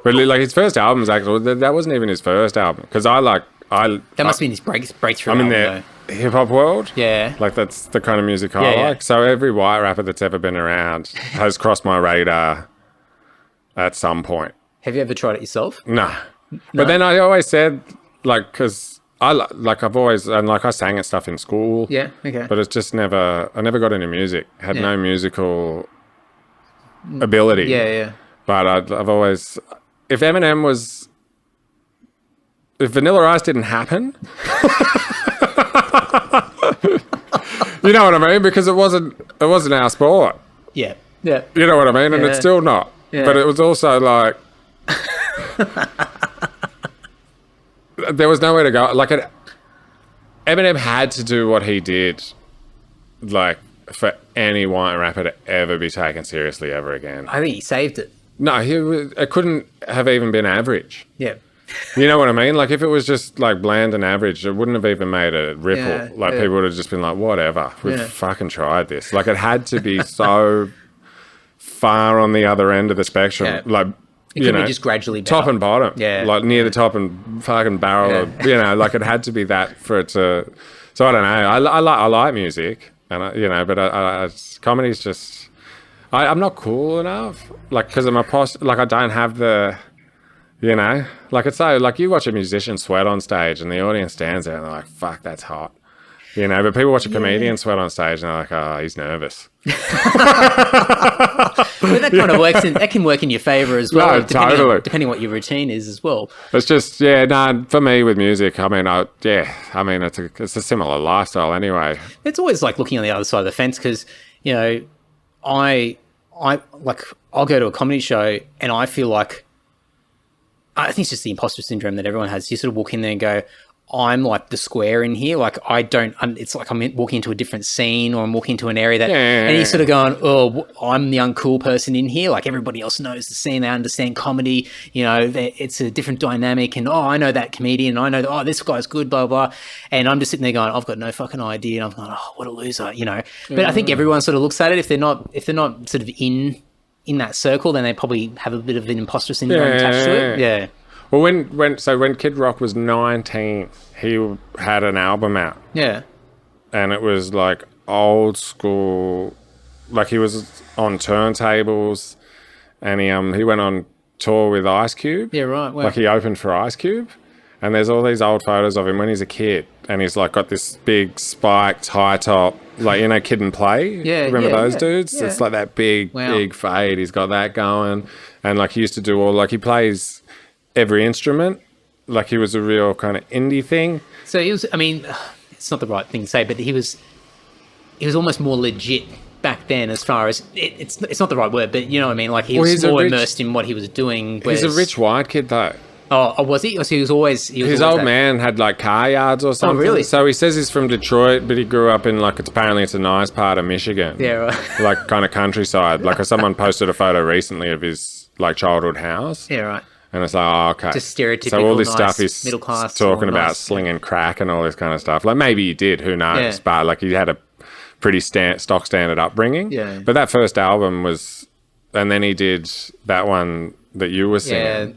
But like his first album was actually, that wasn't even his first album, because that must have been his breakthrough. I'm in the hip hop world. Yeah, like that's the kind of music I like. So every white rapper that's ever been around has crossed my radar at some point. Have you ever tried it yourself? No. But then I always said, like, because I sang at stuff in school. Yeah, okay. But it's just I never got into music. Had no musical ability. Yeah. But I've always, if Vanilla Ice didn't happen, you know what I mean? Because it wasn't our sport. Yeah. You know what I mean? And it's still not. Yeah. But it was also like, there was nowhere to go. Like, Eminem had to do what he did, like, for any white rapper to ever be taken seriously ever again. I think he saved it. No, it couldn't have even been average. Yeah. You know what I mean? Like, if it was just, like, bland and average, it wouldn't have even made a ripple. People would have just been like, whatever, we've fucking tried this. Like, it had to be so far on the other end of the spectrum. Yeah. Like, it could be just gradually better. Top and bottom. Yeah. Like, near the top and fucking barrel of, like, it had to be that for it to... So, I don't know. I like music, and, but comedy's just... I'm not cool enough, like, because I'm I don't have the, like, it's so, like, you watch a musician sweat on stage and the audience stands there and they're like, fuck, that's hot, but people watch a comedian sweat on stage and they're like, oh, he's nervous. But that kind of works, that can work in your favor as well. No, totally. Depending what your routine is as well. It's just, for me with music, I mean, it's a similar lifestyle anyway. It's always like looking on the other side of the fence, because, I'll go to a comedy show and I feel like, I think it's just the imposter syndrome that everyone has. You sort of walk in there and go, I'm like the square in here. Like it's like I'm walking into a different scene, or I'm walking into an area that, and you're sort of going, oh, I'm the uncool person in here. Like everybody else knows the scene. They understand comedy. It's a different dynamic. And, I know that comedian. I know, this guy's good, blah, blah. And I'm just sitting there going, I've got no fucking idea. And I'm going, oh, what a loser, But I think everyone sort of looks at it. If they're not sort of in that circle, then they probably have a bit of an imposter syndrome attached to it. Yeah. Well, when Kid Rock was 19, he had an album out. Yeah. And it was like old school, like he was on turntables, and he went on tour with Ice Cube. Yeah, right. Wow. Like he opened for Ice Cube. And there's all these old photos of him when he's a kid. And he's like got this big spiked high top, like, you know, Kid and Play. Yeah, remember those dudes? Yeah. It's like that big fade. He's got that going. And like he used to do he plays every instrument. Like he was a real kind of indie thing. So he was, I mean, it's not the right thing to say, but he was almost more legit back then, as far as it's not the right word, but you know what I mean. Like he was more immersed in what he was doing. He's a rich white kid though. Oh, was he? So he was always. His old man had like car yards or something. Oh, really? So he says he's from Detroit, but he grew up in apparently it's a nice part of Michigan. Yeah, right. Like kind of countryside. Like someone posted a photo recently of his like childhood house. Yeah, right. And it's like, oh, okay. Just stereotypical. So all this nice, stuff is middle class, talking about slinging crack and all this kind of stuff. Like maybe he did, who knows? Yeah. But like he had a pretty stock standard upbringing. Yeah. But that first album was, and then he did that one that you were singing.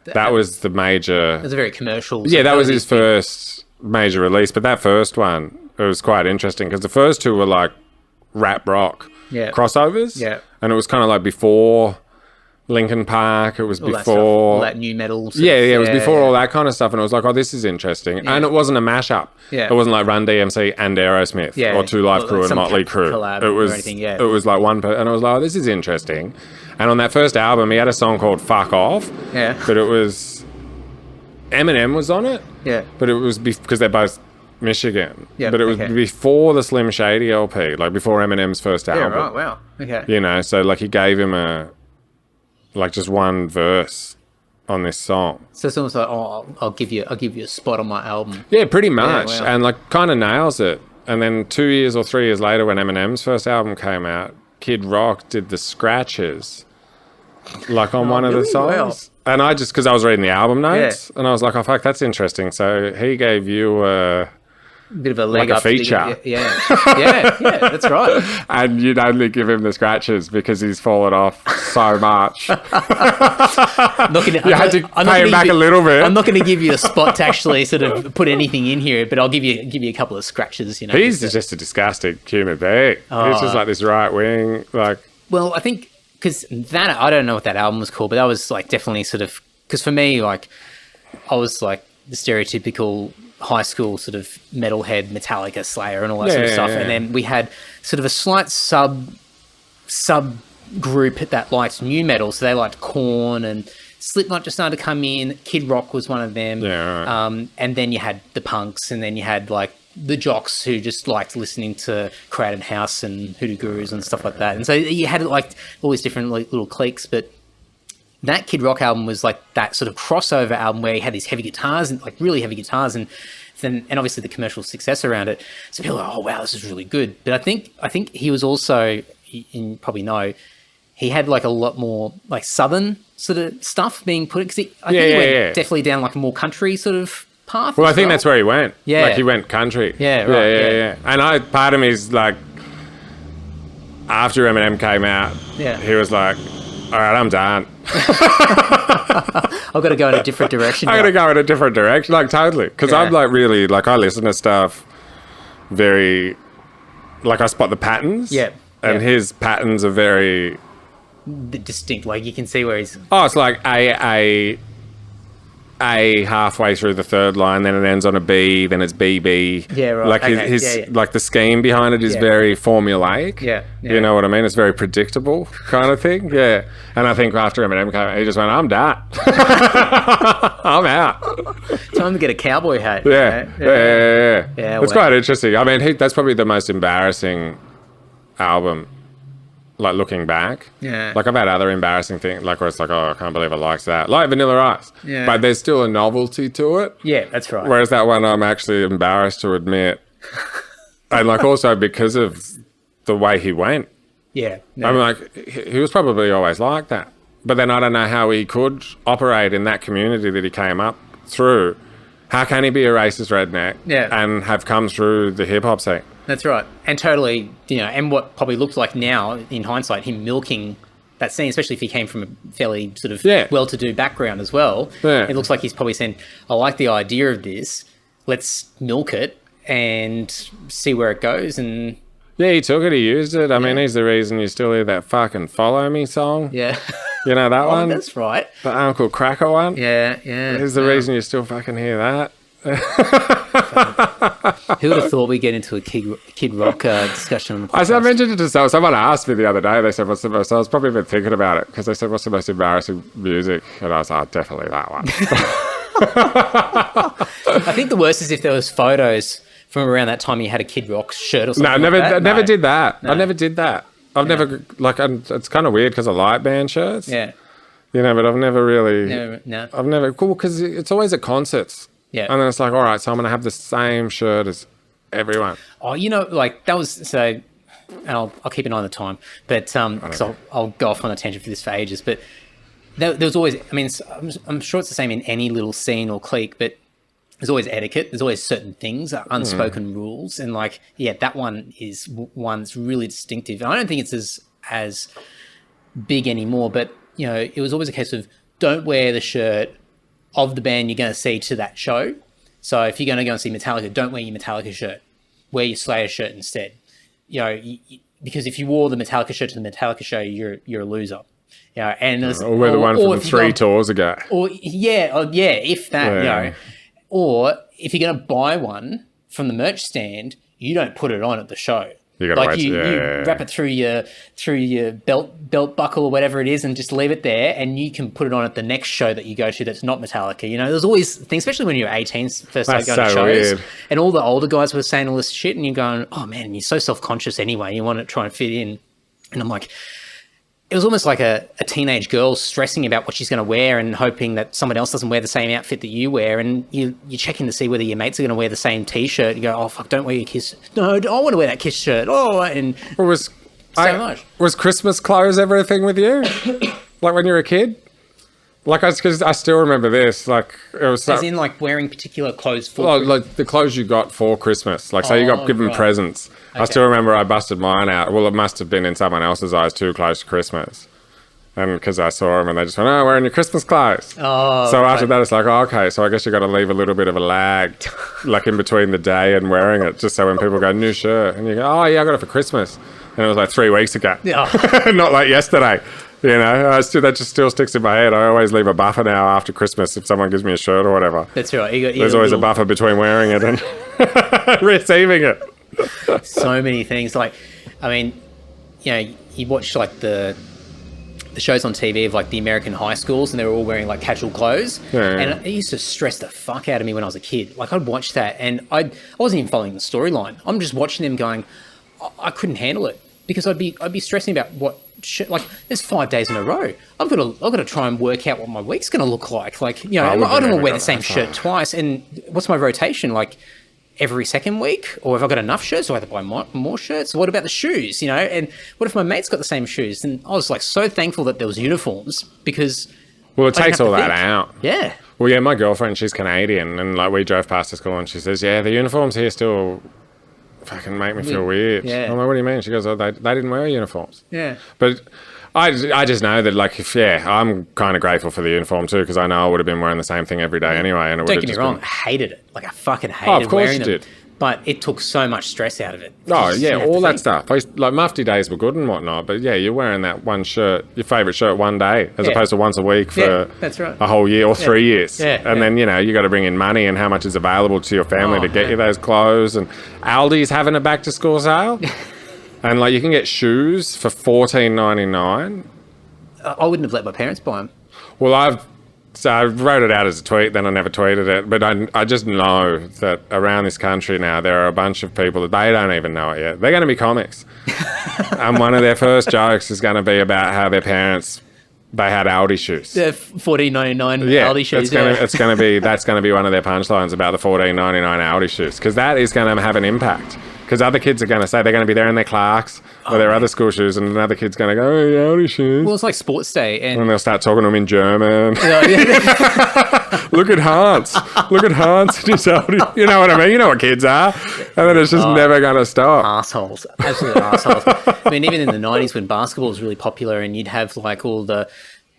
Yeah. That was the major. It was a very commercial. Yeah, that was his first major release. But that first one, it was quite interesting because the first two were like rap rock crossovers. Yeah. And it was kind of like before Linkin Park. It was all before all that new metal. Yeah, it was before all that kind of stuff. And it was like, oh, this is interesting. Yeah. And it wasn't a mashup. Yeah. It wasn't like Run DMC and Aerosmith or Two Live Crew and Motley Crue. Collab it was or anything, yeah. It was like one and I was like, oh, this is interesting. And on that first album, he had a song called Fuck Off. Yeah. But it was Eminem was on it. Yeah. But it was because they're both Michigan. Yeah. But it was before the Slim Shady LP, like before Eminem's first album. Yeah, right. Wow. Okay. You know, so like he gave him just one verse on this song. So it's almost like, oh, I'll give you a spot on my album. Yeah, pretty much. Yeah, wow. And like kind of nails it. And then 2 years or 3 years later when Eminem's first album came out, Kid Rock did the scratches like on one of the songs. Wow. And I just, because I was reading the album notes and I was like, oh, fuck, that's interesting. So he gave you a bit of a leg like up. A feature. Yeah, that's right. And you'd only give him the scratches because he's fallen off so much. You had to pay him back a little bit. I'm not going to give you a spot to actually sort of put anything in here, but I'll give you a couple of scratches. You know, he's just a disgusting human being. He's just like this right wing, like. Well, I think because that I don't know what that album was called, but that was like definitely sort of because for me, like I was like the stereotypical high school sort of metalhead, Metallica, Slayer, and all that sort of stuff. Yeah. And then we had sort of a slight sub group that liked new metal, so they liked Korn and Slipknot just started to come in. Kid Rock was one of them. Yeah. Right. And then you had the punks, and then you had like the jocks who just liked listening to Crowded House and Hoodoo Gurus and stuff like that. And so you had like all these different like, little cliques, but that Kid Rock album was like that sort of crossover album where he had these heavy guitars and like really heavy guitars and obviously the commercial success around it. So people are like, oh wow, this is really good. But I think he was also, you probably know, he had like a lot more like southern sort of stuff being put. Because I think he went definitely down like a more country sort of path. Well, I think that's where he went. Yeah, like he went country. Yeah, right. Yeah. And part of me is like, after Eminem came out, he was like, all right, I'm done. I've got to go in a different direction. I've got to go in a different direction, like totally. Because I'm like really, like I listen to stuff very, like I spot the patterns. Yeah. And his patterns are very distinct. Like you can see where he's. Oh, it's like A halfway through the third line, then it ends on a B, then it's BB. Yeah, right. Like his like the scheme behind it is very formulaic. Yeah. You know what I mean? It's very predictable kind of thing. Yeah. And I think after Eminem came out, he just went, I'm done. I'm out. Time to get a cowboy hat. Yeah. Yeah. It's quite interesting. I mean, that's probably the most embarrassing album. Like looking back, like I've had other embarrassing things, like where it's like, oh, I can't believe I liked that, like Vanilla Ice, but there's still a novelty to it. Yeah, that's right. Whereas that one, I'm actually embarrassed to admit, and like also because of the way he went. Yeah, I'm like, he was probably always like that, but then I don't know how he could operate in that community that he came up through. How can he be a racist redneck and have come through the hip hop scene? That's right. And totally, you know, and what probably looks like now, in hindsight, him milking that scene, especially if he came from a fairly sort of well-to-do background as well. Yeah. It looks like he's probably saying, I like the idea of this, let's milk it and see where it goes. And yeah, he took it, he used it. I mean, he's the reason you still hear that fucking Follow Me song. Yeah. You know that one? That's right. The Uncle Cracker one? Yeah. Is the reason you still fucking hear that? Who would have thought we'd get into a Kid Rock discussion? I mentioned it to someone asked me the other day. They said, "What's the most?" I was probably been thinking about it because they said, "What's the most embarrassing music?" And I was like, "Definitely that one." I think the worst is if there was photos from around that time you had a Kid Rock shirt or something. No, I never did that. No. I never did that. I've never it's kind of weird because I like band shirts. Yeah. You know, but I've never really. No. I've never because it's always at concerts. Yeah. And then it's like, all right, so I'm going to have the same shirt as everyone. Oh, that was so. And I'll keep an eye on the time, but because I'll go off on a tangent for this for ages. But there was always. I mean, I'm sure it's the same in any little scene or clique, but there's always etiquette. There's always certain things, unspoken rules, and that one is one that's really distinctive. And I don't think it's as big anymore, but it was always a case of don't wear the shirt of the band you're going to see to that show. So if you're going to go and see Metallica, don't wear your Metallica shirt. Wear your Slayer shirt instead. Because if you wore the Metallica shirt to the Metallica show, you're a loser. And or wear the one from the 3 tours ago. If that. Or if you're going to buy one from the merch stand, you don't put it on at the show. You got you wrap it through your belt buckle or whatever it is, and just leave it there, and you can put it on at the next show that you go to that's not Metallica. There's always things, especially when you're 18, first going to shows, weird. And all the older guys were saying all this shit, and you're going, oh man, you're so self-conscious anyway. You want to try and fit in, and I'm like, it was almost like a teenage girl stressing about what she's going to wear and hoping that someone else doesn't wear the same outfit that you wear. And you're checking to see whether your mates are going to wear the same T-shirt. You go, oh, fuck, don't wear your Kiss. No, I want to wear that Kiss shirt. Oh, and was Christmas clothes everything with you? Like when you were a kid? Because I still remember this. Like it was as in wearing particular clothes for like the clothes you got for Christmas. Like say you got given presents. Okay. I still remember I busted mine out. Well, it must have been in someone else's eyes too close to Christmas. And because I saw them and they just went, oh, wearing your Christmas clothes. Oh, so after that, it's like, oh, okay, so I guess you got to leave a little bit of a lag, like in between the day and wearing it, just so when people go, new shirt, and you go, oh, yeah, I got it for Christmas. And it was like 3 weeks ago. Yeah. Not like yesterday. That just still sticks in my head. I always leave a buffer now after Christmas if someone gives me a shirt or whatever. That's right. There's always a buffer between wearing it and receiving it. So many things. You watch the shows on TV of the American high schools and they were all wearing casual clothes. Yeah. And it used to stress the fuck out of me when I was a kid. I'd watch that and I wasn't even following the storyline. I'm just watching them going, I couldn't handle it because I'd be stressing about what shit. There's 5 days in a row. I've got to try and work out what my week's going to look like. I don't want to wear the same shirt twice. And what's my rotation? Every second week? Or have I got enough shirts? Do I have to buy more shirts? What about the shoes? And what if my mate's got the same shoes? And I was so thankful that there was uniforms because it takes all that out. Yeah. Well, yeah, my girlfriend, she's Canadian, and we drove past the school and she says, yeah, the uniforms here still fucking make me feel weird. Yeah. I'm like, what do you mean? She goes, oh, they didn't wear uniforms. Yeah. But I just know that I'm kind of grateful for the uniform too because I know I would have been wearing the same thing every day anyway. And it don't get me wrong, I hated it. I fucking hated wearing them. Did. But it took so much stress out of it. Oh yeah, all that stuff. Mufti days were good and whatnot, but yeah, you're wearing that one shirt, your favourite shirt, one day as opposed to once a week for that's right. a whole year or 3 years. Yeah. And then you got to bring in money and how much is available to your family to get you those clothes. And Aldi's having a back to school sale. And you can get shoes for $14.99. I wouldn't have let my parents buy them. Well, I wrote it out as a tweet, then I never tweeted it. But I just know that around this country now, there are a bunch of people that they don't even know it yet. They're going to be comics. And one of their first jokes is going to be about how their parents, they had Aldi shoes. The $14.99 Aldi shoes. That's going to be one of their punchlines about the $14.99 Aldi shoes. Because that is going to have an impact. Because other kids are going to say they're going to be there in their Clarks or their other school shoes, and another kid's going to go, oh, yeah, Aldi shoes. Well, it's like sports day. And they'll start talking to them in German. Look at Hans. Look at Hans. You know what I mean? You know what kids are. And then it's just never going to stop. Assholes. Absolute assholes. I mean, even in the 90s when basketball was really popular and you'd have all the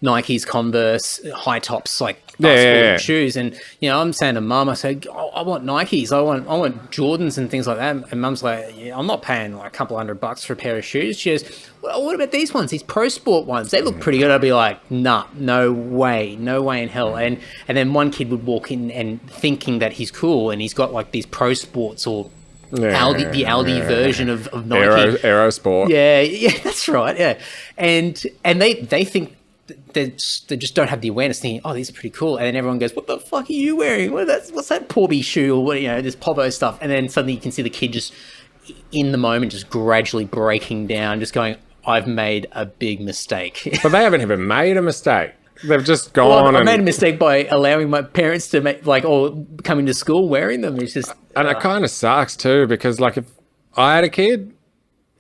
Nikes, Converse, high tops, basketball shoes. And, I'm saying to Mum, I say, I want Nikes. I want Jordans and things like that. And Mum's like, yeah, I'm not paying like a couple $100 for a pair of shoes. She goes, well, what about these ones? These Pro Sport ones? They look pretty good. I'd be like, nah, no way in hell. And then one kid would walk in and thinking that he's cool, and he's got like these Pro Sports or the Aldi version of Nike. Aero Sport. Yeah, that's right. Yeah, and they think they just don't have the awareness, thinking, oh, these are pretty cool. And then everyone goes, what the fuck are you wearing? What's that Porby shoe or what? This Povo stuff. And then suddenly you can see the kid just in the moment, just gradually breaking down, just going, I've made a big mistake. But they haven't even made a mistake. They've just gone. I made a mistake by allowing my parents to make or coming to school wearing them. It's just, and it kind of sucks too, because like if I had a kid,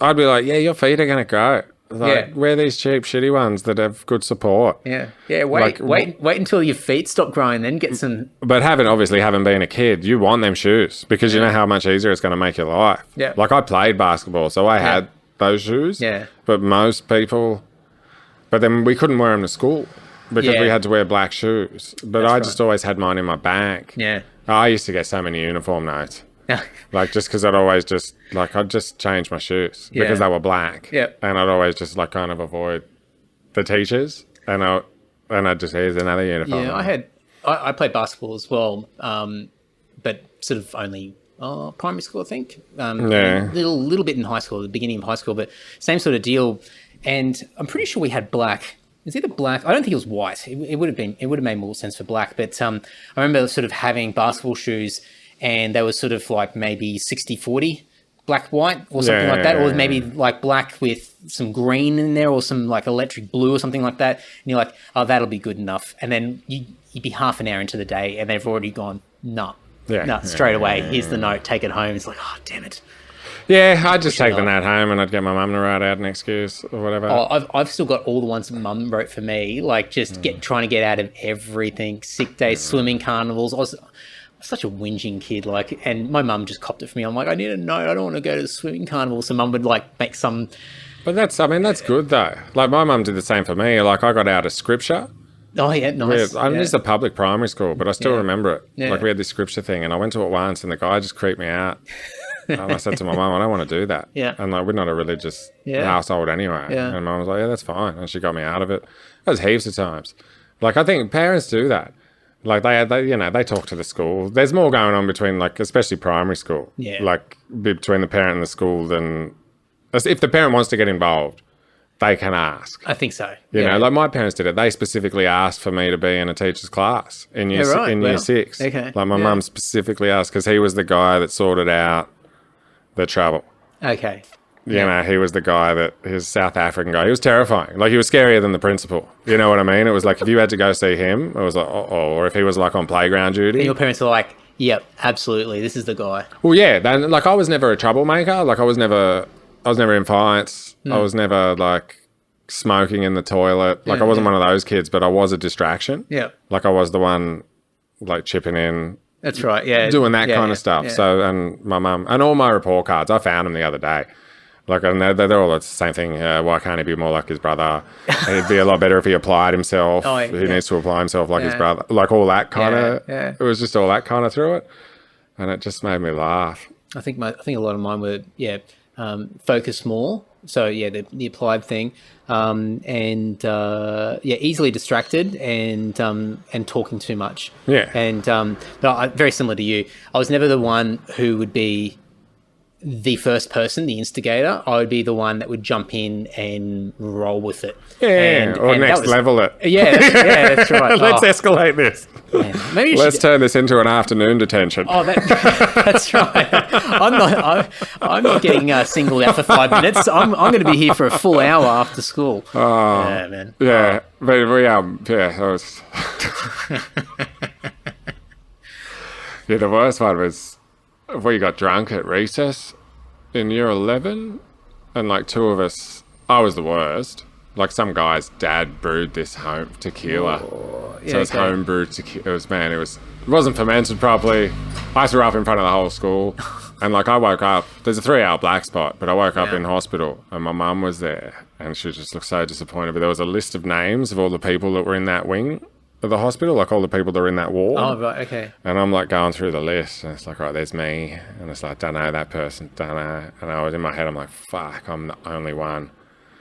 I'd be like, yeah, your feet are gonna grow. Like, wear these cheap, shitty ones that have good support. Yeah. Wait until your feet stop growing, then get some. But having been a kid, you want them shoes because you know how much easier it's going to make your life. Yeah. Like I played basketball, so I had those shoes. Yeah. But most people, but then we couldn't wear them to school because we had to wear black shoes. But I just always had mine in my bag. Yeah. I used to get so many uniform notes. Like just because I'd just change my shoes because they were black. Yep. And I'd always just like kind of avoid the teachers, and I'd just, here's another uniform. Yeah, I played basketball as well, but sort of only primary school, I think. Little bit in high school, the beginning of high school, but same sort of deal. And I'm pretty sure we had black. It was either black. I don't think it was white. It would have made more sense for black. But I remember sort of having basketball shoes, and they were sort of like maybe 60-40 black white or something like that, or maybe like black with some green in there or some like electric blue or something like that. And you're like, oh, that'll be good enough. And then you'd be half an hour into the day and they've already gone, straight away. Here's the note, take it home. It's like, oh, damn it. Yeah, I'd just take the note home and I'd get my mum to write out an excuse or whatever. Oh, I've still got all the ones that Mum wrote for me, like just trying to get out of everything. Sick days, swimming carnivals. I was such a whinging kid, and my mum just copped it for me. I'm like, I need a note. I don't want to go to the swimming carnival. So Mum would like make some. But that's good though. Like my mum did the same for me. Like I got out of scripture. Oh yeah, nice. I'm just a public primary school, but I still remember it. Yeah. Like we had this scripture thing, and I went to it once, and the guy just creeped me out. And I said to my mum, I don't want to do that. Yeah. And like we're not a religious household anyway. Yeah. And Mum was like, yeah, that's fine, and she got me out of it. That was heaps of times. Like I think parents do that. Like they talk to the school. There's more going on between especially primary school. Yeah. Like between the parent and the school than if the parent wants to get involved, they can ask. I think so. You know, like my parents did it. They specifically asked for me to be in a teacher's class in year 6. Okay. Like my mum specifically asked because he was the guy that sorted out the trouble. Okay. You know, he was the guy his South African guy. He was terrifying. Like, he was scarier than the principal. You know what I mean? It was like, if you had to go see him, it was like, or if he was like on playground duty. And your parents were like, yep, absolutely, this is the guy. Well, yeah. Then, like, I was never a troublemaker. Like, I was never in fights. I was never like smoking in the toilet. Like, I wasn't one of those kids, but I was a distraction. Yeah. Like, I was the one like chipping in. That's right. Yeah. Doing that kind of stuff. Yeah. So, and my mum, and all my report cards, I found them the other day. Like, and they're all the same thing. Why can't he be more like his brother? It'd be a lot better if he applied himself. He needs to apply himself like his brother. Like, all that kind of, it was just all that kind of through it. And it just made me laugh. I think a lot of mine were, focus more. So, the applied thing. Easily distracted and talking too much. Yeah. And very similar to you. I was never the one who would be the first person, the instigator. I would be the one that would jump in and roll with it. Or next level it. Yeah, that's right. Let's escalate this. Man, maybe let's turn this into an afternoon detention. Oh, that's right. I'm not getting singled out for 5 minutes. I'm going to be here for a full hour after school. Oh, yeah, man. Yeah, but that was. The worst one was we got drunk at recess in year 11, and like 2 of us, I was the worst. Like, some guy's dad brewed this home tequila. So it's home brewed tequila. It wasn't fermented properly. I threw up in front of the whole school. And like, I woke up, there's a 3-hour black spot, but I woke up in hospital and my mum was there and she just looked so disappointed. But there was a list of names of all the people that were in that wing of the hospital, like all the people that are in that ward. Oh, right, okay. And I'm like going through the list, and it's like, right, there's me, and it's like, don't know that person, don't know. And I was in my head, I'm like, fuck, I'm the only one.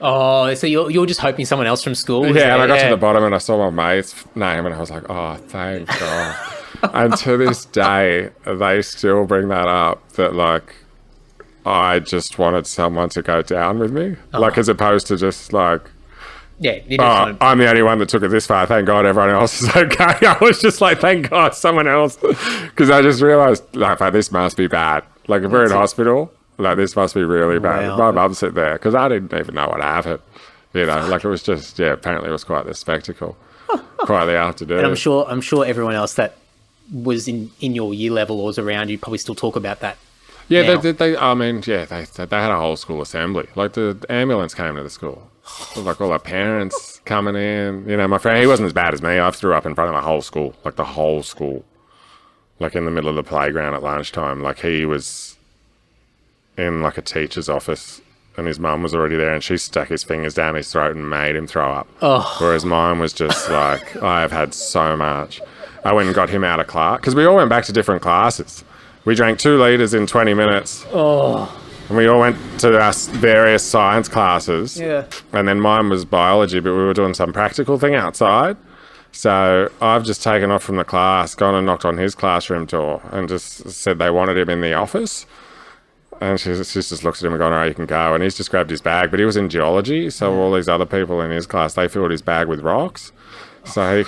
Oh, so you're just hoping someone else from school? Yeah, and I got to the bottom, and I saw my mate's name, and I was like, oh, thank God. And to this day, they still bring that up, that like, I just wanted someone to go down with me, like as opposed to just like, yeah, I'm the only one that took it this far. Thank God everyone else is okay. I was just like, thank God someone else, because I just realised like this must be bad. Like if we're in hospital, like this must be really bad. Wow. My mum sit there because I didn't even know what happened. You know, like it was just apparently it was quite the spectacle, quite the afternoon. And I'm sure everyone else that was in your year level or was around you probably still talk about that. Yeah, they had a whole school assembly. Like the ambulance came to the school. Like all our parents coming in. You know, my friend, he wasn't as bad as me. I threw up in front of the whole school. Like the whole school. Like in the middle of the playground at lunchtime. Like he was in like a teacher's office and his mum was already there and she stuck his fingers down his throat and made him throw up. Oh. Whereas mine was just like, I have had so much. I went and got him out of class. Because we all went back to different classes. We drank 2 litres in 20 minutes. Oh. And we all went to our various science classes. Yeah. And then mine was biology, but we were doing some practical thing outside. So I've just taken off from the class, gone and knocked on his classroom door and just said they wanted him in the office. And she just looks at him and gone, all right, you can go. And he's just grabbed his bag. But he was in geology, so all these other people in his class, they filled his bag with rocks. So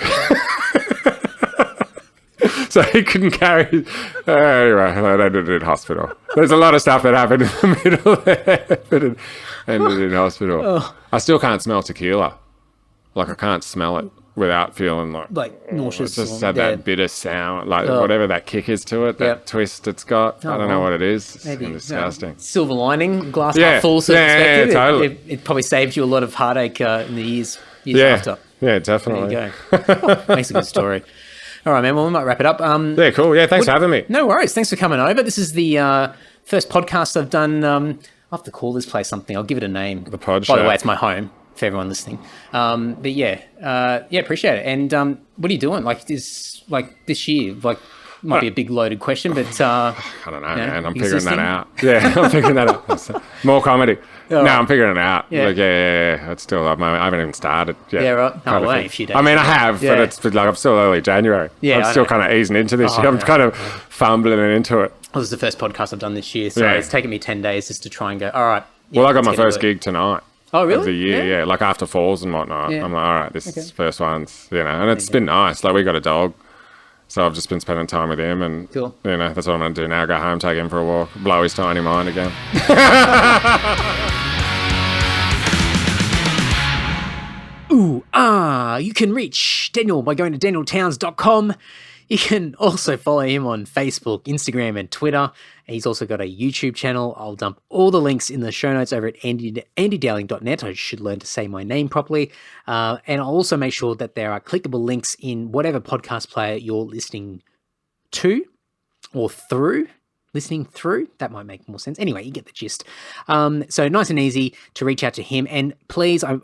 he couldn't carry. Anyway, I ended in hospital. There's a lot of stuff that happened in the middle there, but it ended in hospital. Oh. I still can't smell tequila. Like I can't smell it without feeling like nauseous. It's just had that bitter sound, like whatever that kick is to it, that twist it's got. I don't know what it is. It's disgusting. Silver lining, glass half full sort of perspective. Yeah, totally. It probably saved you a lot of heartache in the years after. Yeah, definitely. There you go. Makes a good story. All right, man. Well, we might wrap it up. Yeah, cool. Yeah, thanks for having me. No worries. Thanks for coming over. This is the first podcast I've done. I'll have to call this place something. I'll give it a name. The Pod By the Shack. way, it's my home for everyone listening. But appreciate it. And what are you doing? Like this year? Like might be a big loaded question, but I don't know, man. I'm figuring existing? that out. Yeah, I'm figuring that out. More comedy. All right. I'm figuring it out. Yeah. Like, it's still. I haven't even started yet. Yeah, right. Kind of wait thing. a few days. I mean, I have, Yeah. but it's like I'm still early January. Yeah, I'm I still know. kind of easing into this. Oh, I'm yeah. kind of fumbling into it. This is the first podcast I've done this year, so it's taken me 10 days just to try and go, all right. Well, I got my let's get first into it. gig tonight. Oh, really? Of the year, yeah. Like after falls and whatnot. Yeah. I'm like, all right, this is first one's, and it's been nice. Like we got a dog. So I've just been spending time with him and, Cool. That's what I'm going to do now. Go home, take him for a walk, blow his tiny mind again. You can reach Daniel by going to danieltowns.com. You can also follow him on Facebook, Instagram, and Twitter. He's also got a YouTube channel. I'll dump all the links in the show notes over at andydowling.net. I should learn to say my name properly. And I'll also make sure that there are clickable links in whatever podcast player you're listening to or through. Listening through, that might make more sense. Anyway, you get the gist. So nice and easy to reach out to him. And please, I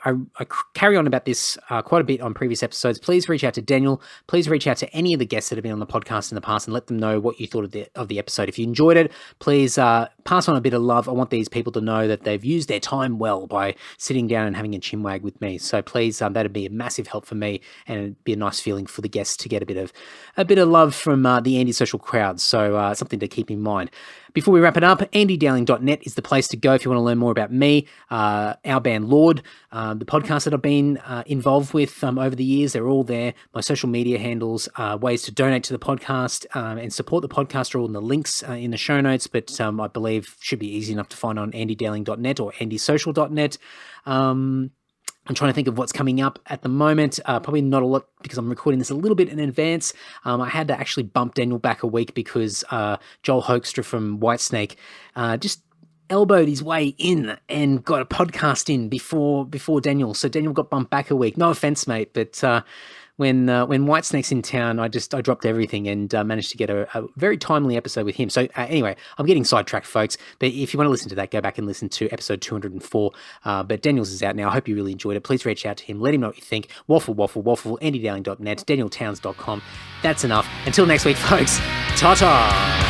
carry on about this quite a bit on previous episodes. Please reach out to Daniel. Please reach out to any of the guests that have been on the podcast in the past and let them know what you thought of the episode. If you enjoyed it, please pass on a bit of love. I want these people to know that they've used their time well by sitting down and having a chinwag with me. So please, that'd be a massive help for me, and it'd be a nice feeling for the guests to get a bit of love from the antisocial crowd. So something to keep in mind. Before we wrap it up, andydowling.net is the place to go if you want to learn more about me, our band Lord, the podcast that I've been involved with over the years. They're all there. My social media handles, ways to donate to the podcast and support the podcast are all in the links in the show notes, but I believe should be easy enough to find on andydowling.net or andysocial.net. I'm trying to think of what's coming up at the moment. Probably not a lot because I'm recording this a little bit in advance. I had to actually bump Daniel back a week because Joel Hoekstra from Whitesnake just elbowed his way in and got a podcast in before Daniel. So Daniel got bumped back a week. No offense, mate, but when Whitesnake's in town, I dropped everything and managed to get a very timely episode with him. So anyway, I'm getting sidetracked, folks. But if you want to listen to that, go back and listen to episode 204. But Daniel's is out now. I hope you really enjoyed it. Please reach out to him. Let him know what you think. Waffle, AndyDowling.net, DanielTowns.com. That's enough. Until next week, folks. Ta-ta!